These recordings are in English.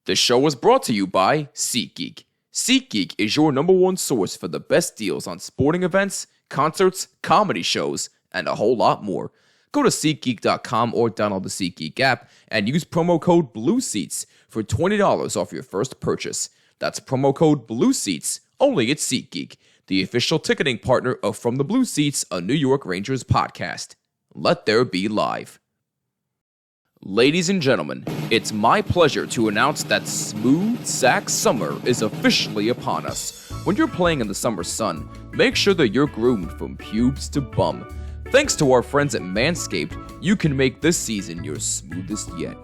The show was brought to you by SeatGeek. SeatGeek is your number one source for the best deals on sporting events, concerts, comedy shows, and a whole lot more. Go to SeatGeek.com or download the SeatGeek app and use promo code BLUESEATS for $20 off your first purchase. That's promo code BLUESEATS only at SeatGeek, the official ticketing partner of From the Blue Seats, a New York Rangers podcast. Let there be live. Ladies and gentlemen, it's my pleasure to announce that smooth sack summer is officially upon us. When you're playing in the summer sun, make sure that you're groomed from pubes to bum. Thanks to our friends at Manscaped, you can make this season your smoothest yet.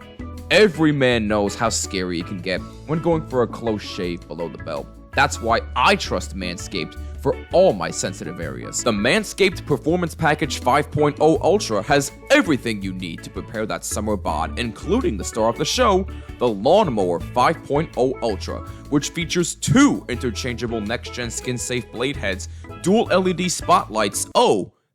Every man knows how scary it can get when going for a close shave below the belt. That's why I trust Manscaped for all my sensitive areas. The Manscaped Performance Package 5.0 Ultra has everything you need to prepare that summer bod, including the star of the show, the Lawnmower 5.0 Ultra, which features 2 interchangeable next-gen skin-safe blade heads, dual LED spotlights,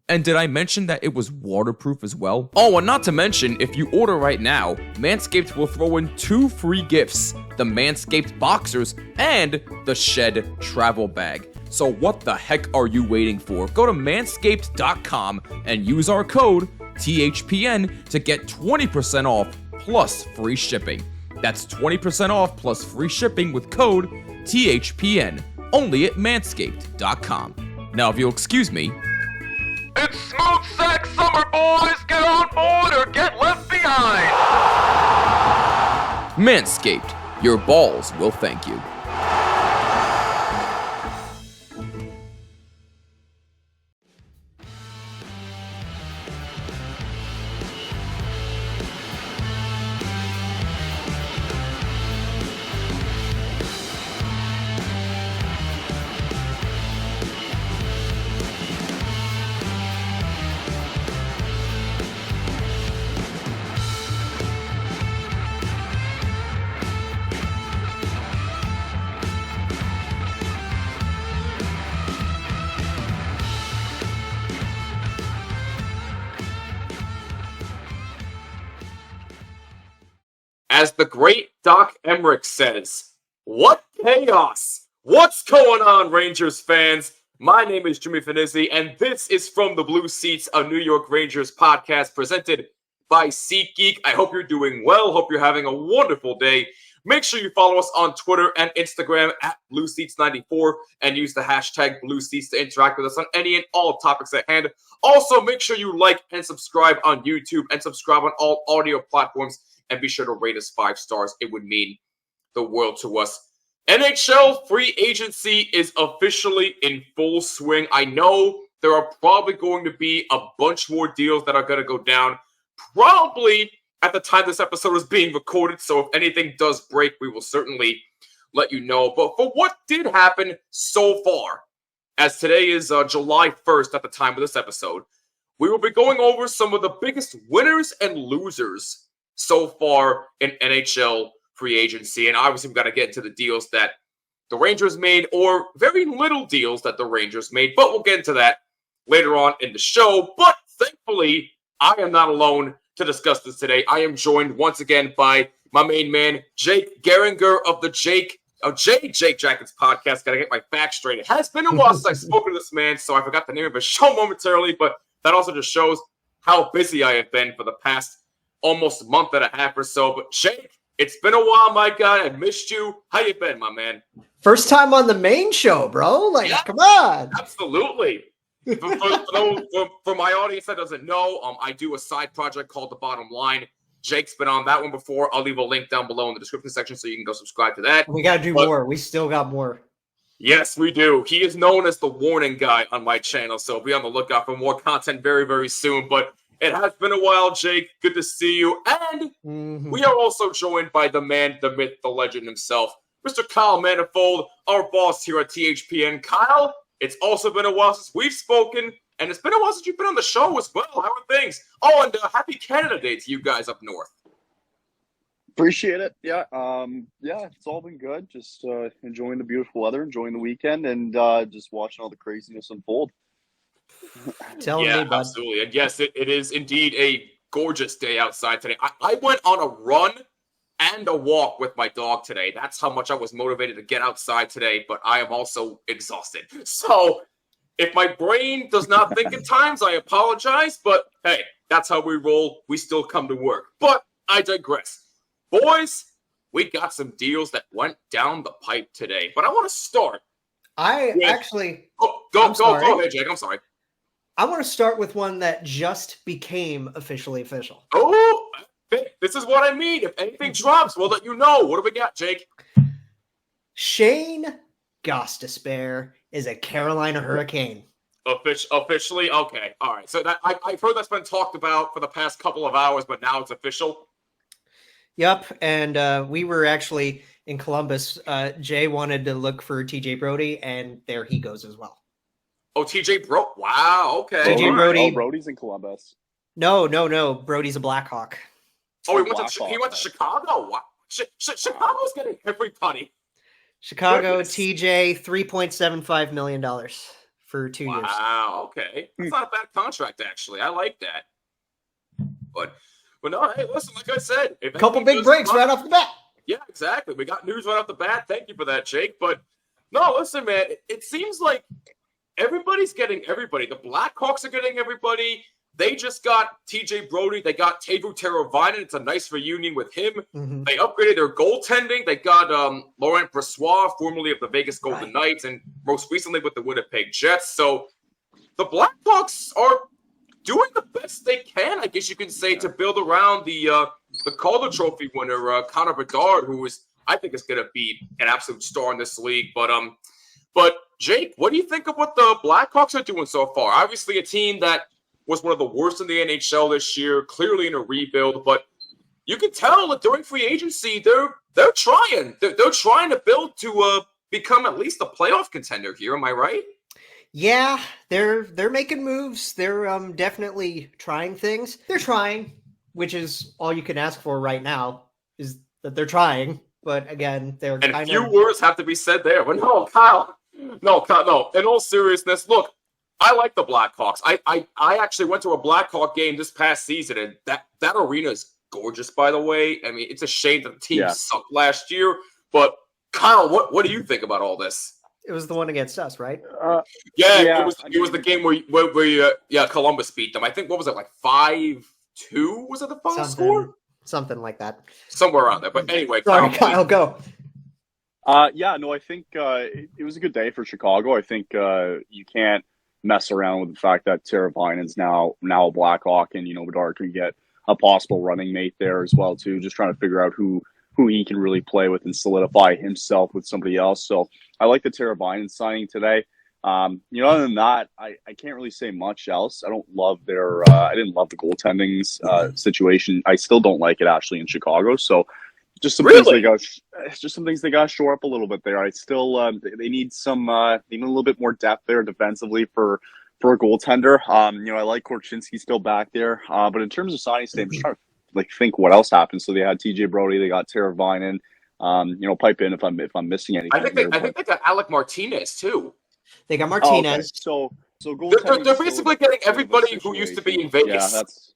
and did I mention that it was waterproof as well? Oh, and not to mention, if you order right now, Manscaped will throw in 2 free gifts, the Manscaped Boxers and the Shed Travel Bag. So what the heck are you waiting for? Go to manscaped.com and use our code THPN to get 20% off plus free shipping. That's 20% off plus free shipping with code THPN, only at manscaped.com. Now, if you'll excuse me, it's smooth sack summer, boys! Get on board or get left behind! Manscaped, your balls will thank you. As the great Doc Emmerich says, what chaos! What's going on, Rangers fans? My name is Jimmy Fanizzi, and this is From the Blue Seats, a New York Rangers podcast presented by SeatGeek. I hope you're doing well. Hope you're having a wonderful day. Make sure you follow us on Twitter and Instagram at BlueSeats94 and use the hashtag BlueSeats to interact with us on any and all topics at hand. Also, make sure you like and subscribe on YouTube and subscribe on all audio platforms. And be sure to rate us 5 stars. It would mean the world to us. NHL Free Agency is officially in full swing. I know there are probably going to be a bunch more deals that are going to go down. Probably at the time this episode is being recorded. So if anything does break, we will certainly let you know. But for what did happen so far, as today is July 1st at the time of this episode, we will be going over some of the biggest winners and losers so far in NHL Free Agency. And obviously, we've got to get into the deals that the Rangers made, or very little deals that the Rangers made. But we'll get into that later on in the show. But thankfully, I am not alone to discuss this today. I am joined once again by my main man, Jake Garringer of the Jake Jackets podcast. Got to get my facts straight. It has been a while since I've spoken to this man, so I forgot the name of his show momentarily. But that also just shows how busy I have been for the past almost a month and a half or so. But Jake, it's been a while, my guy. I missed you. How you been, my man? First time on the main show, bro. Like, yeah, come on. Absolutely. For my audience that doesn't know, I do a side project called The Bottom Line. Jake's been on that one before. I'll leave a link down below in the description section so you can go subscribe to that. We got to do more. We still got more. Yes, we do. He is known as the warning guy on my channel, so be on the lookout for more content very, very soon. But it has been a while, Jake. Good to see you. And we are also joined by the man, the myth, the legend himself, Mr. Kyle Manifold, our boss here at THPN. Kyle, it's also been a while since we've spoken, and it's been a while since you've been on the show as well. How are things? Oh, and happy Canada Day to you guys up north. Appreciate it. Yeah, it's all been good. Just enjoying the beautiful weather, enjoying the weekend, and just watching all the craziness unfold. Tell me, bud. Absolutely. And yes, it is indeed a gorgeous day outside today. I went on a run and a walk with my dog today. That's how much I was motivated to get outside today, but I am also exhausted. So if my brain does not think at times, I apologize, but hey, that's how we roll. We still come to work. But I digress. Boys, we got some deals that went down the pipe today, but I want to start. Go ahead, Jake. I'm sorry. I want to start with one that just became officially official. Oh, this is what I mean. If anything drops, we'll let you know. What do we got, Jake? Shane Gostisbehere is a Carolina Hurricane. Officially? Okay. All right. So I've heard that's been talked about for the past couple of hours, but now it's official. Yep. And we were actually in Columbus. Jay wanted to look for TJ Brody, and there he goes as well. Oh, TJ Brody. Wow. Okay. TJ Brody. Oh, Brody's in Columbus. No. Brody's a Blackhawk. Oh, he went to Chicago? Wow. Chicago's getting everybody. Chicago, TJ, $3.75 million for 2 years. Wow, okay. That's not a bad contract, actually. I like that. But no, hey, listen, like I said. A couple big breaks right off the bat. Yeah, exactly. We got news right off the bat. Thank you for that, Jake. But no, listen, man, it seems like everybody's getting everybody. The Blackhawks are getting everybody. They just got TJ Brody. They got Teuvo Teravainen. It's a nice reunion with him. Mm-hmm. They upgraded their goaltending. They got Laurent Brossoit, formerly of the Vegas Golden Knights, and most recently with the Winnipeg Jets. So the Blackhawks are doing the best they can, I guess you can say, to build around the Calder Trophy winner, Connor Bedard, who I think is going to be an absolute star in this league. But Jake, what do you think of what the Blackhawks are doing so far? Obviously, a team that was one of the worst in the NHL this year, clearly in a rebuild, but you can tell that during free agency, they're trying. They're trying to build to become at least a playoff contender here. Am I right? Yeah, they're making moves. They're definitely trying things. They're trying, which is all you can ask for right now, is that they're trying. But again, they're and a few words have to be said there. But no, Kyle. No. In all seriousness, look. I like the Blackhawks. I actually went to a Blackhawk game this past season, and that arena is gorgeous, by the way. I mean, it's a shame that the team sucked last year. But, Kyle, what do you think about all this? It was the one against us, right? It was the game where Columbus beat them. I think, what was it, like 5-2? Was it the final score? Something like that. Somewhere around there. But anyway, sorry, Kyle, go. I think it was a good day for Chicago. I think you can't mess around with the fact that Teravainen's now a Blackhawk, and Bedard can get a possible running mate there as well too. Just trying to figure out who he can really play with and solidify himself with somebody else. So I like the Teravainen signing today. Other than that, I can't really say much else. I don't love I didn't love the goaltending situation. I still don't like it actually in Chicago. So just some things they got to shore up a little bit there. I still they need a little bit more depth there defensively for a goaltender. I like Korchinski still back there. But in terms of signing today, I'm just trying to think what else happened. So they had TJ Brody, they got Teravainen. Pipe in if I'm missing anything. I think they got Alec Martinez too. They got Martinez. So they're basically getting everybody who used to be in Vegas. Yeah, that's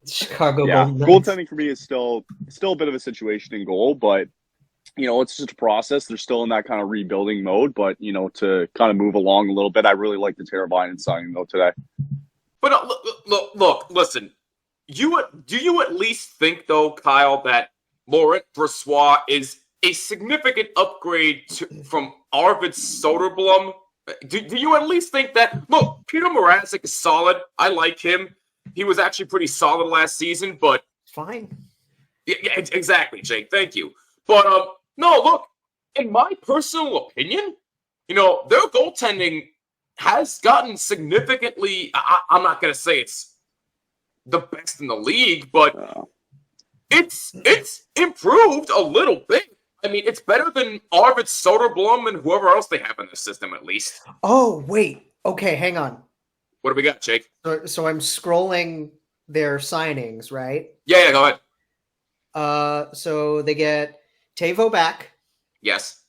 Chicago. Goaltending for me is still a bit of a situation in goal, but it's just a process. They're still in that kind of rebuilding mode, but to kind of move along a little bit, I really like the Teravainen signing though today. But look, listen. Do you at least think though, Kyle, that Laurent Brossoit is a significant upgrade from Arvid Soderblom? Do you at least think that? Look, Peter Mrazek is solid. I like him. He was actually pretty solid last season, but fine. Yeah, exactly, Jake. Thank you. But no, look, in my personal opinion, their goaltending has gotten significantly. I'm not going to say it's the best in the league, but it's improved a little bit. I mean, it's better than Arvid Soderblom and whoever else they have in the system, at least. Oh, wait. Okay, hang on. What do we got, Jake? So I'm scrolling their signings, right? Yeah, go ahead. So they get Teuvo back. Yes.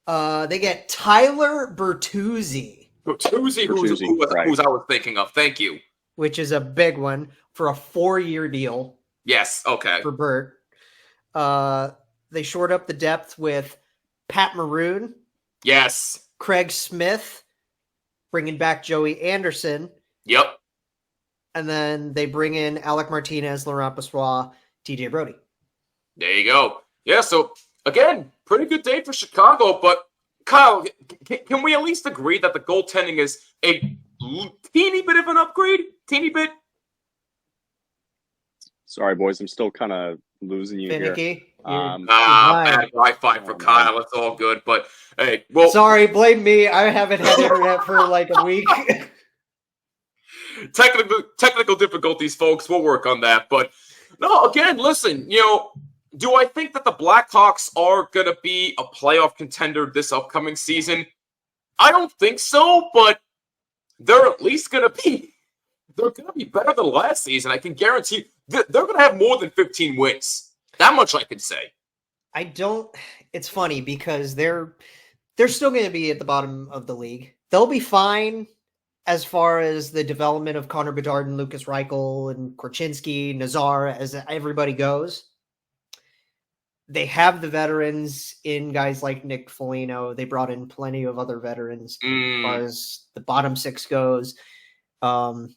They get Tyler Bertuzzi. Bertuzzi, who's I was thinking of. Thank you. Which is a big one for a 4-year deal. Yes, okay. For Bert. They shored up the depth with Pat Maroon, Yes. Craig Smith, bringing back Joey Anderson. Yep. And then they bring in Alec Martinez, Laurent Brossoit, TJ Brody. There you go. Yeah, so, again, pretty good day for Chicago, but Kyle, can we at least agree that the goaltending is a teeny bit of an upgrade? Teeny bit? Sorry, boys. I'm still kind of losing you Finicky. here. Bad Wi-Fi for Kyle. It's all good, but hey, well, sorry, blame me. I haven't had internet for like a week. technical difficulties, folks. We'll work on that. But no, again, listen. Do I think that the Blackhawks are going to be a playoff contender this upcoming season? I don't think so, but they're at least going to be. They're going to be better than last season. I can guarantee they're going to have more than 15 wins. That much I can say. It's funny because they're still going to be at the bottom of the league. They'll be fine as far as the development of Connor Bedard and Lucas Reichel and Korchinski, Nazar, as everybody goes. They have the veterans in guys like Nick Foligno. They brought in plenty of other veterans as far as the bottom six goes. Kyle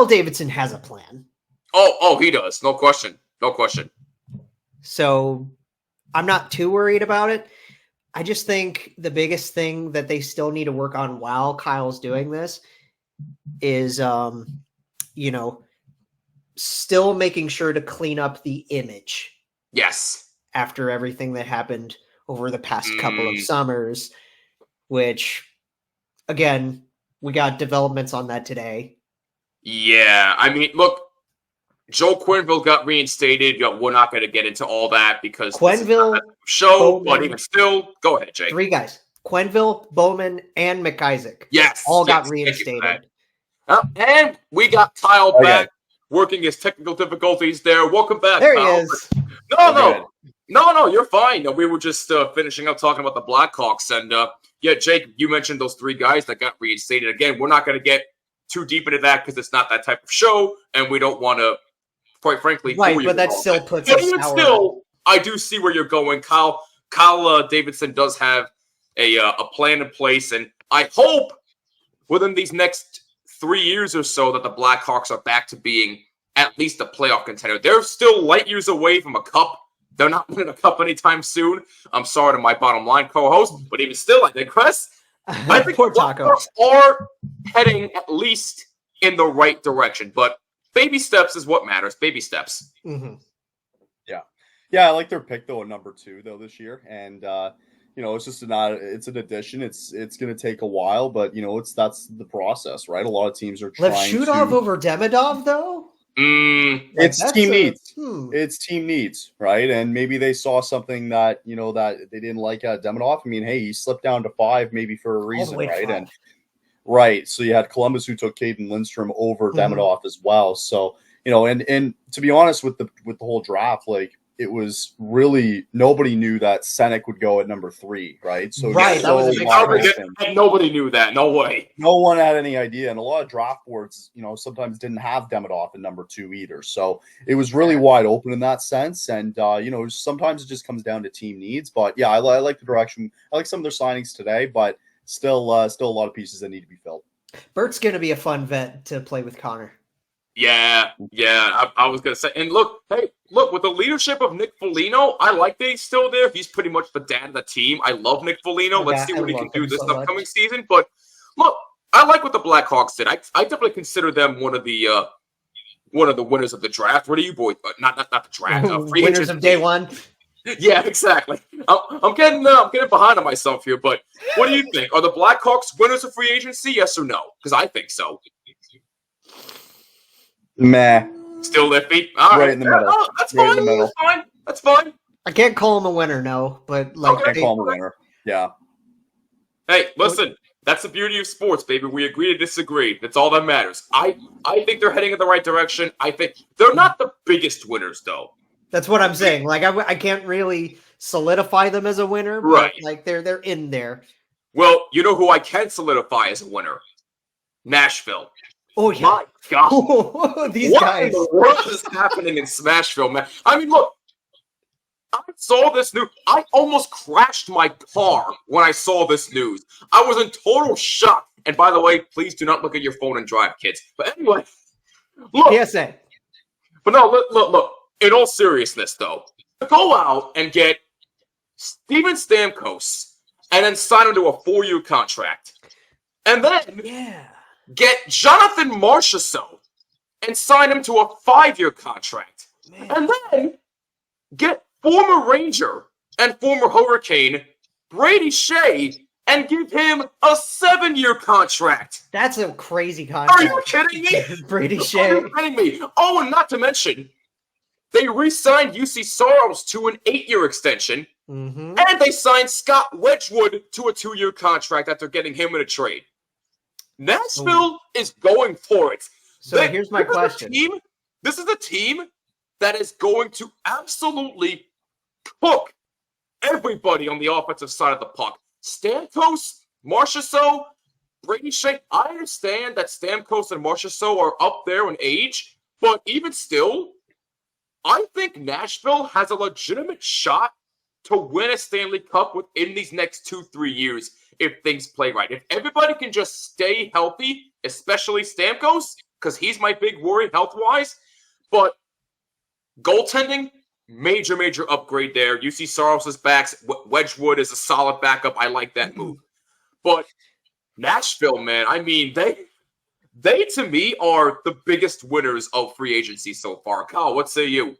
Davidson has a plan. Oh, he does. No question. No question. So I'm not too worried about it. I just think the biggest thing that they still need to work on while Kyle's doing this is, still making sure to clean up the image. Yes. After everything that happened over the past couple of summers, which, again, we got developments on that today. Yeah, I mean, look, Joe Quenneville got reinstated. We're not going to get into all that because Quenneville show, Bowman, but even still, go ahead, Jake. 3 guys: Quenneville, Bowman, and McIsaac. Yes, all got reinstated. And we got Kyle back, working his technical difficulties there. Welcome back, there Kyle. He is. No, you're fine. We were just finishing up talking about the Blackhawks, and Jake, you mentioned those 3 guys that got reinstated. Again, we're not going to get too deep into that because it's not that type of show, and we don't want to, quite frankly, right. But that still puts us. Even still, I do see where you're going, Kyle. Kyle Davidson does have a plan in place, and I hope within these next 3 years or so that the Blackhawks are back to being at least a playoff contender. They're still light years away from a cup. They're not winning a cup anytime soon. I'm sorry to my bottom line co-host, but even still, I digress. I think the Blackhawks are heading at least in the right direction, but baby steps is what matters. Baby steps. Mm-hmm. Yeah, I like their pick though at number 2 though this year, and it's just it's an addition. It's going to take a while, but that's the process, right? A lot of teams are trying. Shudov over Demidov though. It's team needs. It's team needs, right? And maybe they saw something that that they didn't like at Demidov. I mean, hey, he slipped down to 5 maybe for a reason, right? 5. And right, so you had Columbus who took Caden Lindstrom over Demidov as well. So and to be honest with the whole draft, like it was really nobody knew that Senek would go at number 3, right? So right, that was a big nobody knew that. No way. No one had any idea, and a lot of draft boards, sometimes didn't have Demidov in number 2 either. So it was really wide open in that sense, and sometimes it just comes down to team needs. But yeah, I like the direction. I like some of their signings today, but still a lot of pieces that need to be filled. Bert's going to be a fun vet to play with Connor. Yeah. I was going to say, and look, with the leadership of Nick Foligno, I like that he's still there. He's pretty much the dad of the team. I love Nick Foligno. Let's see what he can do this upcoming season. But look, I like what the Blackhawks did. I definitely consider them one of the winners of the draft. What are you boys? Not the draft. Free winners of day one. Yeah, exactly. I'm getting behind on myself here. But what do you think? Are the Blackhawks winners of free agency? Yes or no? Because I think so. Meh. Still iffy. All right. In the middle. No, that's fine. That's fine. I can't call him a winner, no. But I can't call him a winner. Yeah. Hey, listen. That's the beauty of sports, baby. We agree to disagree. That's all that matters. I think they're heading in the right direction. I think they're not the biggest winners, though. That's what I'm saying. Like I can't really solidify them as a winner, but right? Like they're in there. Well, you know who I can solidify as a winner? Nashville. Oh yeah. My God. These what guys. in the world is happening in Smashville, man? I mean, look, I saw this news. I almost crashed my car when I saw this news. I was in total shock. And by the way, please do not look at your phone and drive, kids. But anyway, look. PSA. But no, look. In all seriousness, though, go out and get Steven Stamkos and then sign him to a 4-year contract. And then get Jonathan Marchessault and sign him to a 5-year contract. Man. And then get former Ranger and former Hurricane Brady Shea and give him a 7-year contract. That's a crazy contract. Are you kidding me? Brady Shea. Are you kidding me? Oh, and not to mention, they re-signed UC Soros to an 8-year extension, and they signed Scott Wedgwood to a 2-year contract after getting him in a trade. Nashville is going for it. So here's my question. This is a team that is going to absolutely cook everybody on the offensive side of the puck. Stamkos, Marchessault, Brady Shea. I understand that Stamkos and Marchessault are up there in age, but even still, I think Nashville has a legitimate shot to win a Stanley Cup within these next 2-3 years if things play right. If everybody can just stay healthy, especially Stamkos, because he's my big worry health-wise, but goaltending, major upgrade there. UC Soros is back. Wedgwood is a solid backup. I like that move. But Nashville, man, I mean, they to me are the biggest winners of free agency so far. Kyle, what say you?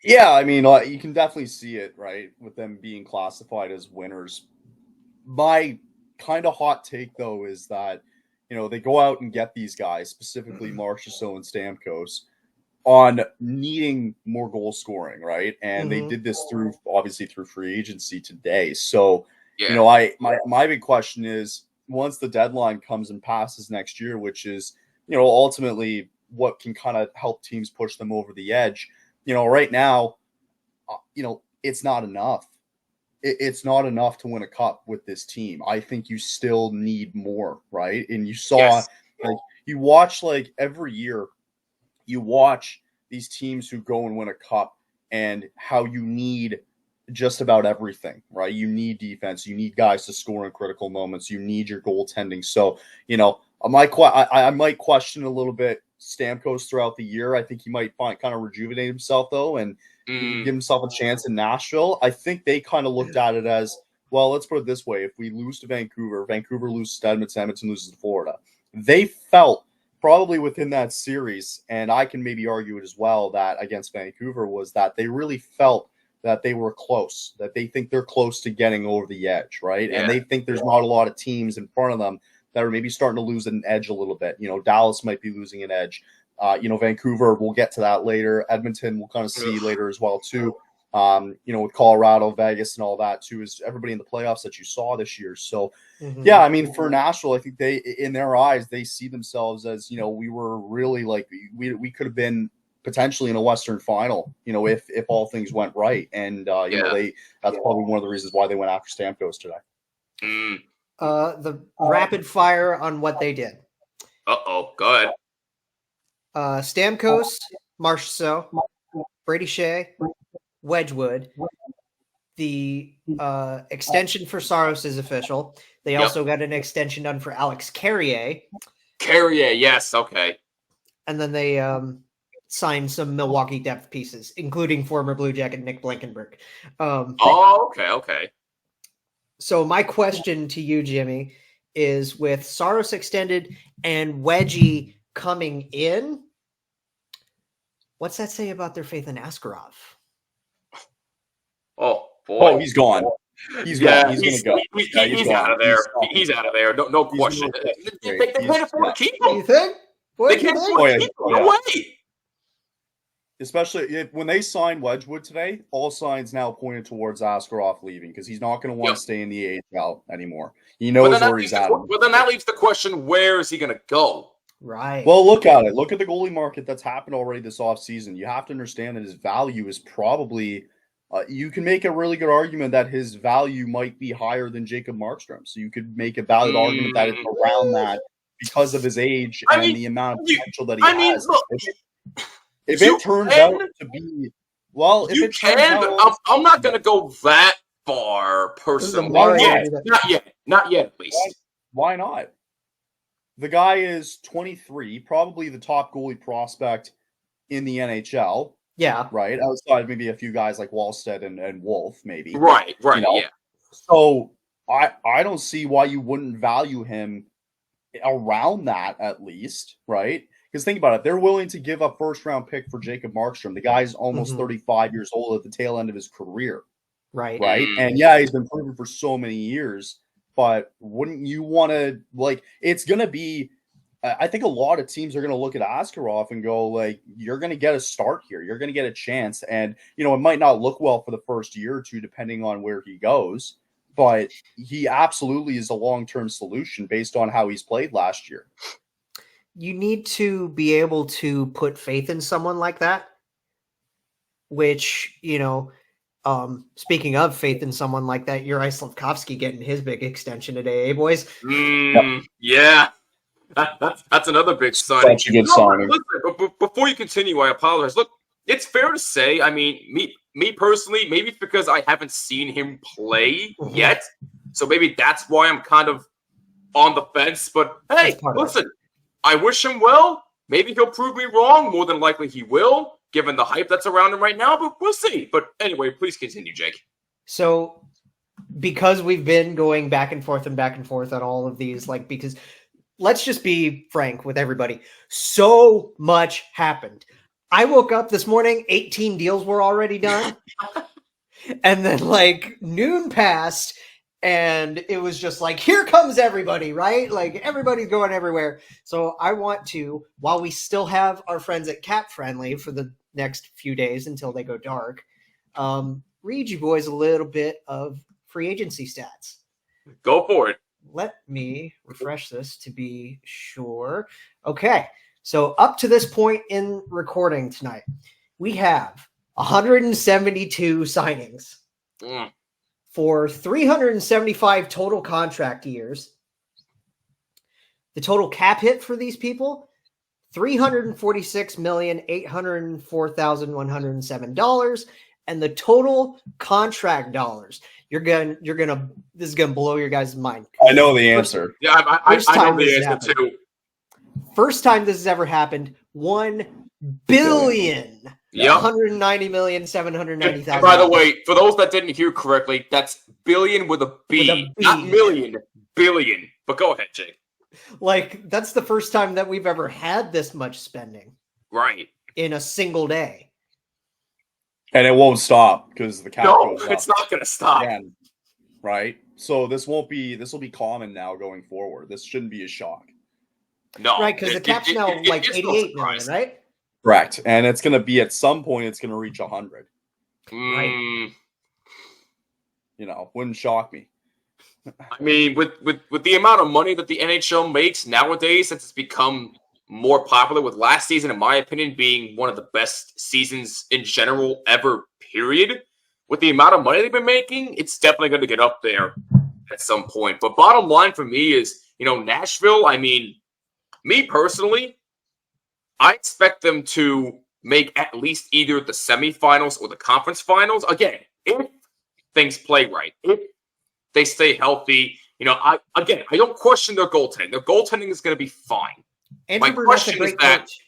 Yeah, I mean, you can definitely see it, right, with them being classified as winners. My kind of hot take, though, is that, they go out and get these guys, specifically Marchessault and Stamkos, on needing more goal scoring, right? And they did this obviously through free agency today. So, my big question is, once the deadline comes and passes next year, which is, ultimately what can kind of help teams push them over the edge, right now, it's not enough. It's not enough to win a cup with this team. I think you still need more, right? And you saw, you watch every year, you watch these teams who go and win a cup and how you need just about everything, right? You need defense. You need guys to score in critical moments. You need your goaltending. So, I might question a little bit Stamkos throughout the year. I think he might kind of rejuvenate himself, though, and give himself a chance in Nashville. I think they kind of looked at it as, well, let's put it this way. If we lose to Vancouver loses to Edmonton loses to Florida. They felt probably within that series, and I can maybe argue it as well, that against Vancouver was that they really felt that they were close, that they think they're close to getting over the edge, right? Yeah. And they think there's not a lot of teams in front of them that are maybe starting to lose an edge a little bit. Dallas might be losing an edge. Vancouver, we'll get to that later. Edmonton, we'll kind of see later as well, too. With Colorado, Vegas, and all that, too, is everybody in the playoffs that you saw this year. So, yeah, I mean, for Nashville, I think they, in their eyes, they see themselves as, we were really we could have been potentially in a Western final, if all things went right. And, that's probably one of the reasons why they went after Stamkos today. The rapid fire on what they did. Go ahead. Stamkos, Marchessault, Brady Shea, Wedgwood. The extension for Saros is official. They also got an extension done for Alex Carrier. Carrier, yes, okay. And then they signed some Milwaukee depth pieces, including former Blue Jacket Nick Blankenburg. Okay. So my question to you, Jimmy, is with Saros extended and Wedgie coming in, what's that say about their faith in Askarov? Oh, boy. Oh, he's gone. He's gone. He's going to go. He's out of there. He's out of there. No question. They can't afford to keep him. You think? They can't afford to keep him. No way. Especially when they signed Wedgwood today, all signs now pointed towards Askarov leaving because he's not going to want to stay in the AHL anymore. He knows where he's at. Well, then that leaves the question, where is he going to go? Right. Well, look at it. Look at the goalie market that's happened already this offseason. You have to understand that his value is probably you can make a really good argument that his value might be higher than Jacob Markstrom. So you could make a valid argument that it's around that because of his age and the amount of potential that he has. Look, if it turns out to be I'm not going to go that far personally. Not yet, at least. Why not? The guy is 23, probably the top goalie prospect in the NHL. Yeah. Right? Outside maybe a few guys like Wallstedt and Wolf, maybe. Right, yeah. So I don't see why you wouldn't value him around that at least, right? Because think about it, they're willing to give a first-round pick for Jacob Markstrom. The guy's almost 35 years old at the tail end of his career. Right. And yeah, he's been proven for so many years, but wouldn't you want to, like, it's going to be, I think a lot of teams are going to look at Askarov and go, like, you're going to get a start here. You're going to get a chance. And, it might not look well for the first year or two, depending on where he goes, but he absolutely is a long-term solution based on how he's played last year. You need to be able to put faith in someone like that, which, speaking of faith in someone like that, Yuri Slafkovsky getting his big extension today, eh, boys? Yeah. That's another big signing. Such a good signing. Listen, before you continue, I apologize. Look, it's fair to say, I mean, me personally, maybe it's because I haven't seen him play yet, so maybe that's why I'm kind of on the fence. But hey, listen, I wish him well. Maybe he'll prove me wrong. More than likely he will, given the hype that's around him right now, but we'll see. But anyway, please continue, Jake. So because we've been going back and forth on all of these, because let's just be frank with everybody. So much happened. I woke up this morning, 18 deals were already done. And then noon passed and it was just here comes everybody, right? Everybody's going everywhere. So I want to, while we still have our friends at Cap Friendly for the next few days until they go dark, read you boys a little bit of free agency stats. Go for it. Let me refresh this to be sure. Okay. So up to this point in recording tonight, we have 172 signings for 375 total contract years. The total cap hit for these people, $346,804,107, and the total contract dollars. This is gonna blow your guys' mind. I know the answer. Yeah, I know the answer too. First time this has ever happened, $1 billion. Yep. $190,790,000. By the way, for those that didn't hear correctly, that's billion with a B. Not million, billion. But go ahead, Jake. That's the first time that we've ever had this much spending. Right. In a single day. And it won't stop because the cap goes up. It's not going to stop. Again, right? So this will be common now going forward. This shouldn't be a shock. No. Right, because the cap's now 88 million, right? Correct. And it's going to be, at some point, it's going to reach 100. Right. Wouldn't shock me. I mean, with the amount of money that the NHL makes nowadays, since it's become more popular, with last season, in my opinion, being one of the best seasons in general ever, period. With the amount of money they've been making, it's definitely going to get up there at some point. But bottom line for me is, Nashville, I mean, me personally, I expect them to make at least either the semifinals or the conference finals. Again, if things play right, if they stay healthy, I don't question their goaltending. Their goaltending is going to be fine. Andrew Burnett's a great coach.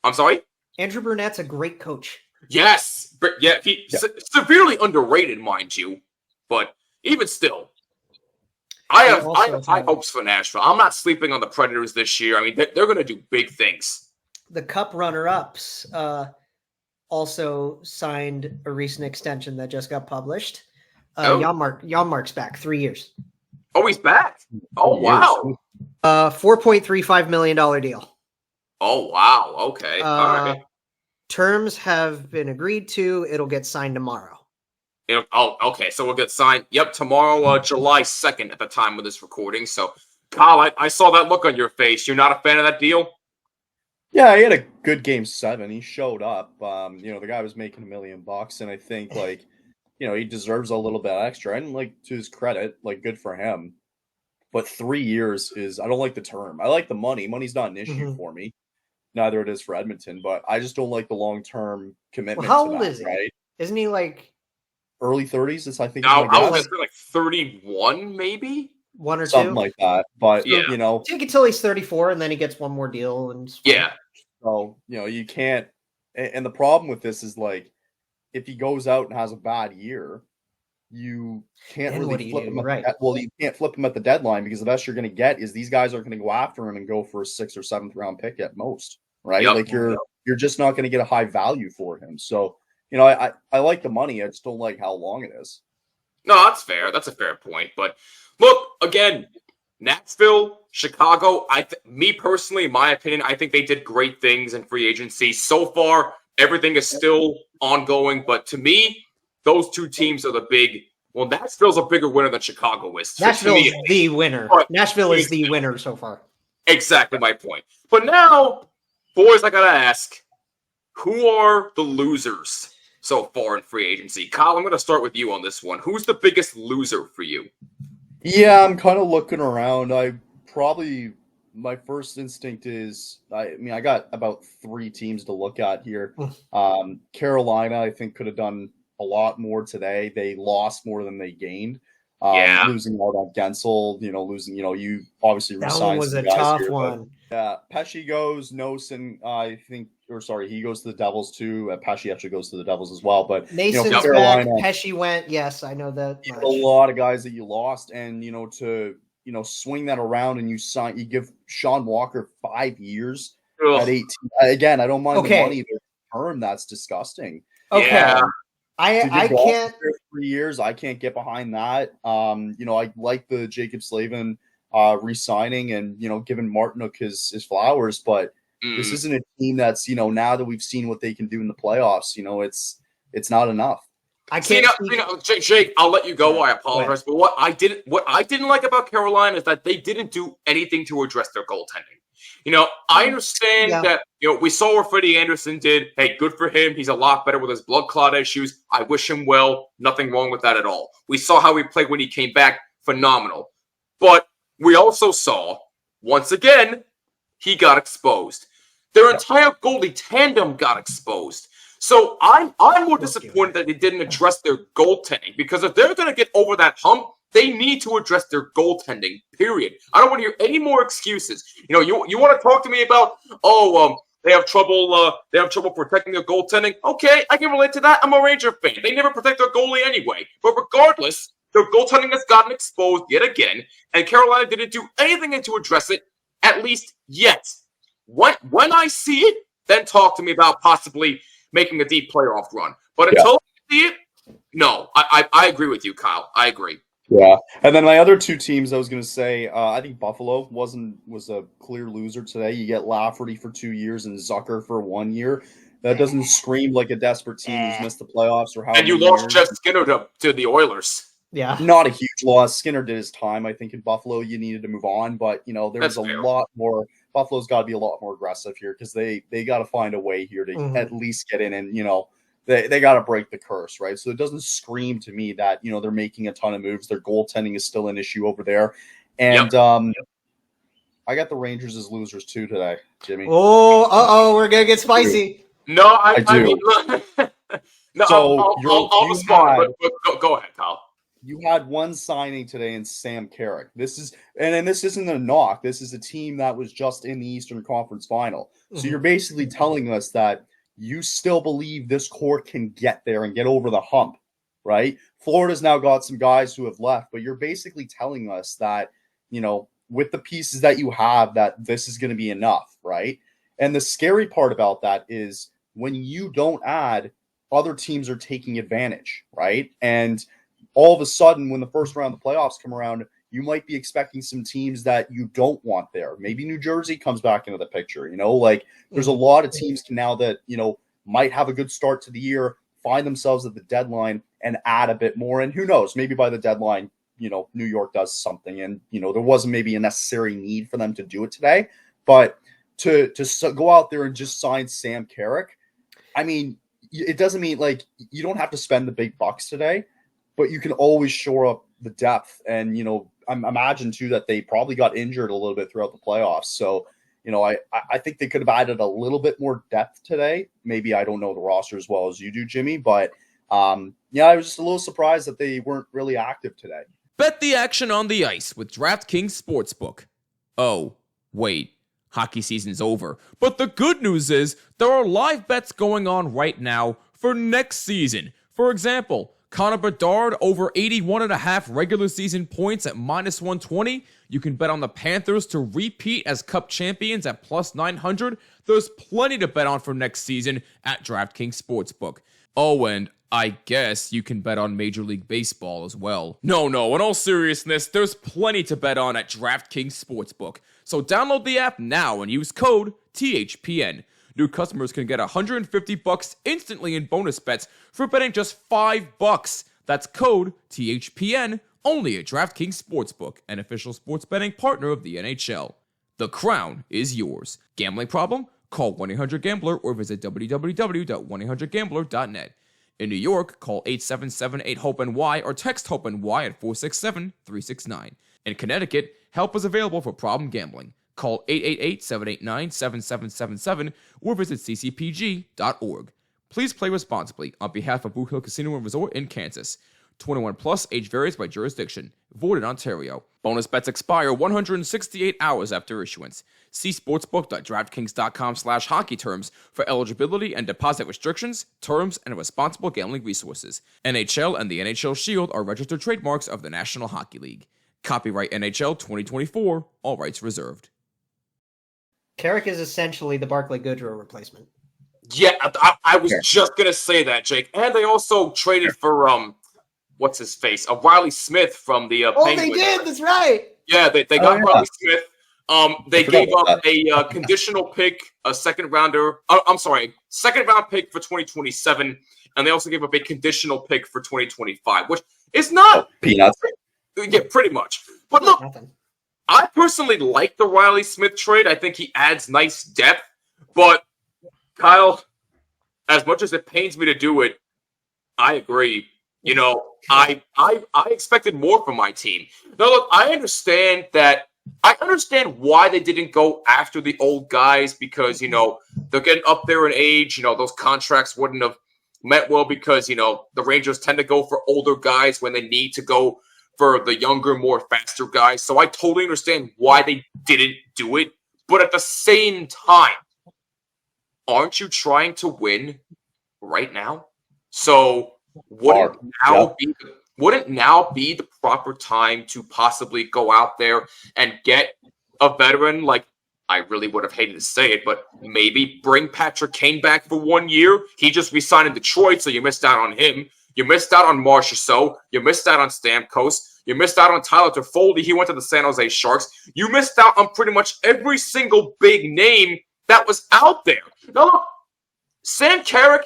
I'm sorry? Andrew Burnett's a great coach. Yes. Severely underrated, mind you. But even still, I have high hopes for Nashville. I'm not sleeping on the Predators this year. I mean, they're going to do big things. The Cup runner-ups also signed a recent extension that just got published. Janmark's back 3 years. Oh, he's back. Oh, wow. $4.35 million deal. Oh, wow. Okay. All right. Terms have been agreed to. It'll get signed tomorrow. Okay. So we'll get signed. Yep, tomorrow, July 2nd at the time of this recording. So, Kyle, I saw that look on your face. You're not a fan of that deal? Yeah, he had a good game 7. He showed up. The guy was making $1 million, and I think he deserves a little bit extra. And to his credit, good for him. But 3 years is, I don't like the term. I like the money. Money's not an issue for me. Neither it is for Edmonton, but I just don't like the long-term commitment Well, how to old that, is he? right? Isn't he like Early 30s, I think, is Now, my I was guess. gonna say like 31, maybe. one or Something two? like that. But, Yeah. you know, Take it till he's 34, and then he gets one more deal. And Yeah. so, you know, you can't. And the problem with this is, like, if he goes out and has a bad year, you can't Then what do really you flip do? him. Right. Well, you can't flip him at the deadline because the best you're going to get is these guys aren't going to go after him and go for a 6th or 7th round pick at most, right? Yep. Like you're just not going to get a high value for him. So, you know, I like the money. I just don't like how long it is. No, that's fair. That's a fair point. But look, again, Nashville, Chicago, me personally, in my opinion, I think they did great things in free agency. So far, everything is still ongoing. But to me, those two teams are the big. Well, Nashville's a bigger winner than Chicago is. Nashville's the winner. But Nashville is the winner so far. Exactly my point. But now, boys, I gotta ask, who are the losers so far in free agency? Kyle, I'm gonna start with you on this one. Who's the biggest loser for you? Yeah, I'm kind of looking around. My first instinct is, I got about 3 teams to look at here. Carolina, I think, could have done a lot more today. They lost more than they gained. Losing out on Gensel, you obviously That resigned one was some a guys tough here, one. Pesci goes, Nosen, he goes to the Devils too. Pesci actually goes to the Devils as well. But Nason's back. Carolina, Pesci went. Yes, I know that. you had a lot of guys that you lost, and to swing that around and you give Sean Walker 5 years at 18. Again, I don't mind the money, the term, that's disgusting. Okay. Yeah. I can't. 3 years, I can't get behind that. I like the Jacob Slavin re-signing and giving Martinook his flowers, but this isn't a team that's now that we've seen what they can do in the playoffs. It's not enough. I can't. Jake, I'll let you go. I apologize, but what I didn't like about Carolina is that they didn't do anything to address their goaltending. I understand that, we saw what Freddie Anderson did. Hey, good for him. He's a lot better with his blood clot issues. I wish him well. Nothing wrong with that at all. We saw how he played when he came back. Phenomenal. But we also saw, once again, he got exposed. Their entire goalie tandem got exposed. So I'm more disappointed that they didn't address their goaltending, because if they're going to get over that hump, they need to address their goaltending, period. I don't want to hear any more excuses. You want to talk to me about, they have trouble protecting their goaltending. Okay, I can relate to that. I'm a Ranger fan. They never protect their goalie anyway. But regardless, their goaltending has gotten exposed yet again, and Carolina didn't do anything to address it, at least yet. When I see it, then talk to me about possibly making a deep playoff run. But until I see it, no. I agree with you, Kyle. I agree. Yeah, and then my other 2 teams, I was going to say, I think Buffalo was a clear loser today. You get Lafferty for 2 years and Zucker for 1 year. That doesn't scream like a desperate team who's missed the playoffs or how. And you lost Jeff Skinner to the Oilers. Yeah, not a huge loss. Skinner did his time. I think in Buffalo you needed to move on, but there was a lot more. Buffalo's got to be a lot more aggressive here because they got to find a way here to at least get in and they got to break the curse, right? So it doesn't scream to me that, they're making a ton of moves. Their goaltending is still an issue over there. And I got the Rangers as losers too today, Jimmy. Oh, we're going to get spicy. No, I do. Mean, no, so I'll respond, but go ahead, Kyle. You had one signing today in Sam Carrick. This isn't a knock. This is a team that was just in the Eastern Conference Final. So you're basically telling us that you still believe this core can get there and get over the hump, right? Florida's now got some guys who have left, but you're basically telling us that, with the pieces that you have, that this is going to be enough, right? And the scary part about that is when you don't add, other teams are taking advantage, right? And all of a sudden, when the first round of the playoffs come around, you might be expecting some teams that you don't want there. Maybe New Jersey comes back into the picture. There's a lot of teams now that, might have a good start to the year, find themselves at the deadline and add a bit more. And who knows, maybe by the deadline, New York does something. And, there wasn't maybe a necessary need for them to do it today. But to go out there and just sign Sam Carrick, I mean, it doesn't mean you don't have to spend the big bucks today. But you can always shore up the depth and, imagine too that they probably got injured a little bit throughout the playoffs. So, I think they could have added a little bit more depth today. Maybe I don't know the roster as well as you do, Jimmy, but I was just a little surprised that they weren't really active today. Bet the action on the ice with DraftKings Sportsbook. Oh, wait, hockey season's over. But the good news is there are live bets going on right now for next season. For example, Connor Bedard over 81.5 regular season points at -120. You can bet on the Panthers to repeat as Cup champions at +900. There's plenty to bet on for next season at DraftKings Sportsbook. Oh, and I guess you can bet on Major League Baseball as well. No, in all seriousness, there's plenty to bet on at DraftKings Sportsbook. So download the app now and use code THPN. New customers can get $150 instantly in bonus bets for betting just $5. That's code THPN, only at DraftKings Sportsbook, an official sports betting partner of the NHL. The crown is yours. Gambling problem? Call 1-800-GAMBLER or visit www.1800gambler.net. In New York, call 877-8-HOPE-NY or text HOPE-NY at 467-369. In Connecticut, help is available for problem gambling. Call 888-789-7777 or visit ccpg.org. Please play responsibly on behalf of Blue Hill Casino and Resort in Kansas. 21 plus, age varies by jurisdiction. Void in Ontario. Bonus bets expire 168 hours after issuance. See sportsbook.draftkings.com/hockey terms for eligibility and deposit restrictions, terms, and responsible gambling resources. NHL and the NHL Shield are registered trademarks of the National Hockey League. Copyright NHL 2024, all rights reserved. Carrick is essentially the Barclay Goodrow replacement. Yeah, I was just gonna say that, Jake. And they also traded for what's his face? Riley Smith from the Penguins. They did. That's right. Yeah, they got Riley Smith. They gave up a conditional pick, a second round pick for 2027, and they also gave up a conditional pick for 2025, which is not peanuts. Yeah, pretty much. But look, I personally like the Riley Smith trade. I think he adds nice depth. But Kyle, as much as it pains me to do it, I agree. I expected more from my team. Now, look, I understand why they didn't go after the old guys because, they're getting up there in age. Those contracts wouldn't have met well because, the Rangers tend to go for older guys when they need to go for the younger, more faster guys. So I totally understand why they didn't do it. But at the same time, aren't you trying to win right now? So wouldn't now be the proper time to possibly go out there and get a veteran? Like, I really would have hated to say it, but maybe bring Patrick Kane back for 1 year. He just re-signed in Detroit, so you missed out on him. You missed out on Marchessault. You missed out on Stamkos. You missed out on Tyler Toffoli. He went to the San Jose Sharks. You missed out on pretty much every single big name that was out there. Now, look, Sam Carrick,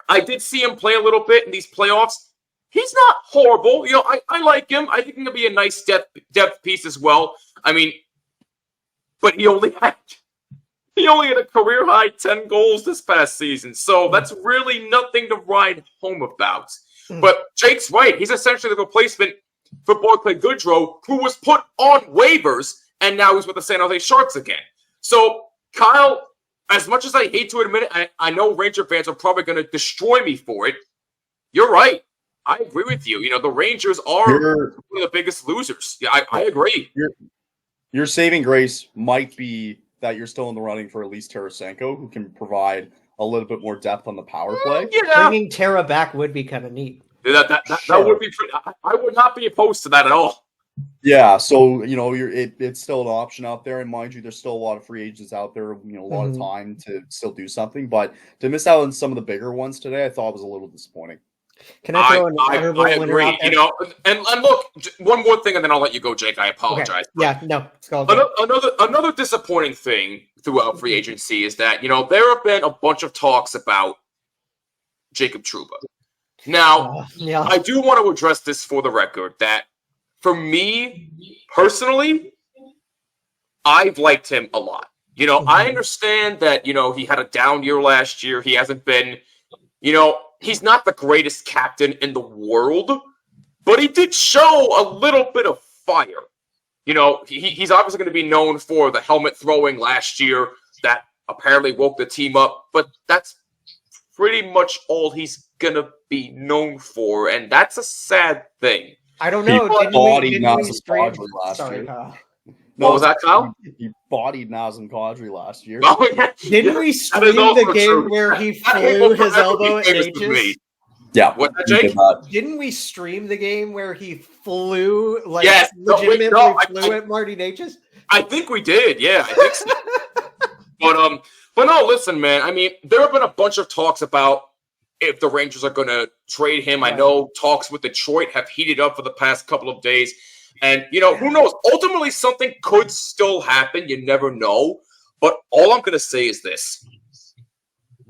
I did see him play a little bit in these playoffs. He's not horrible. I like him. I think he can be a nice depth piece as well. I mean, but he only had a career high 10 goals this past season. So that's really nothing to write home about. But Jake's right. He's essentially the replacement for Barclay Goodrow, who was put on waivers, and now he's with the San Jose Sharks again. So, Kyle, as much as I hate to admit it, I know Ranger fans are probably going to destroy me for it. You're right. I agree with you. The Rangers are one of the biggest losers. Yeah, I agree. Your saving grace might be that you're still in the running for at least Tarasenko, who can provide a little bit more depth on the power play. Yeah. Bringing Tara back would be kind of neat. That would be pretty. I would not be opposed to that at all. Yeah, so it's still an option out there, and mind you, there's still a lot of free agents out there. A lot of time to still do something, but to miss out on some of the bigger ones today, I thought was a little disappointing. Can I throw an honorable winner out there? And look, one more thing, and then I'll let you go, Jake. I apologize. Okay. Yeah, no, it's called another disappointing thing throughout free agency is that there have been a bunch of talks about Jacob Trouba. Now, I do want to address this for the record that for me personally, I've liked him a lot. I understand that, he had a down year last year. He hasn't been, he's not the greatest captain in the world, but he did show a little bit of fire. You know, he's obviously going to be known for the helmet throwing last year that apparently woke the team up, but that's pretty much all he's going to be known for, and that's a sad thing. I don't know. Didn't we stream last Sorry, year. Kyle. What was that, Kyle? He bodied Nazem Kadri last year. Oh, yeah. Didn't we stream the game where he flew his elbow at H's? Yeah. What, Jake? Didn't we stream the game where he flew, like, yes, legitimately flew at Marty H's? I think we did, yeah. I think so. But no, listen, man. I mean, there have been a bunch of talks about if the Rangers are going to trade him. Right. I know talks with Detroit have heated up for the past couple of days. And, you know, who knows? Ultimately, something could still happen. You never know. But all I'm going to say is this.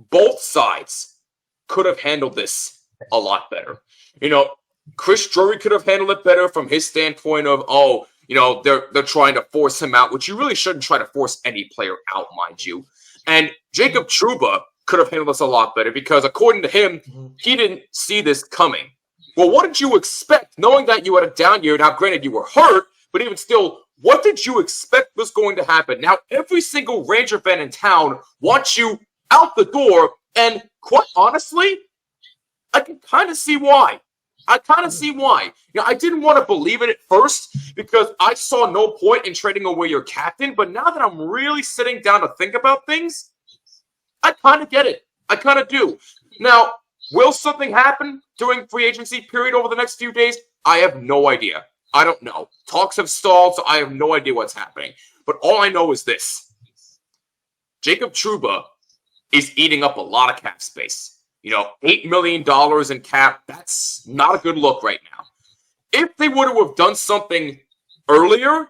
Both sides could have handled this a lot better. You know, Chris Drury could have handled it better from his standpoint of, you know, they're trying to force him out, which you really shouldn't try to force any player out, mind you. And Jacob Trouba could have handled this a lot better because, according to him, he didn't see this coming. Well, what did you expect, knowing that you had a down year? Now, granted, you were hurt, but even still, what did you expect was going to happen? Now, every single Ranger fan in town wants you out the door, and quite honestly, I can kind of see why. You know, I didn't want to believe it at first because I saw no point in trading away your captain, but now that I'm really sitting down to think about things, I kind of get it. I kind of do. Now, will something happen during free agency period over the next few days? I have no idea. I don't know. Talks have stalled, so I have no idea what's happening. But all I know is this. Jacob Trouba is eating up a lot of cap space. You know, $8 million in cap, that's not a good look right now. If they would have done something earlier,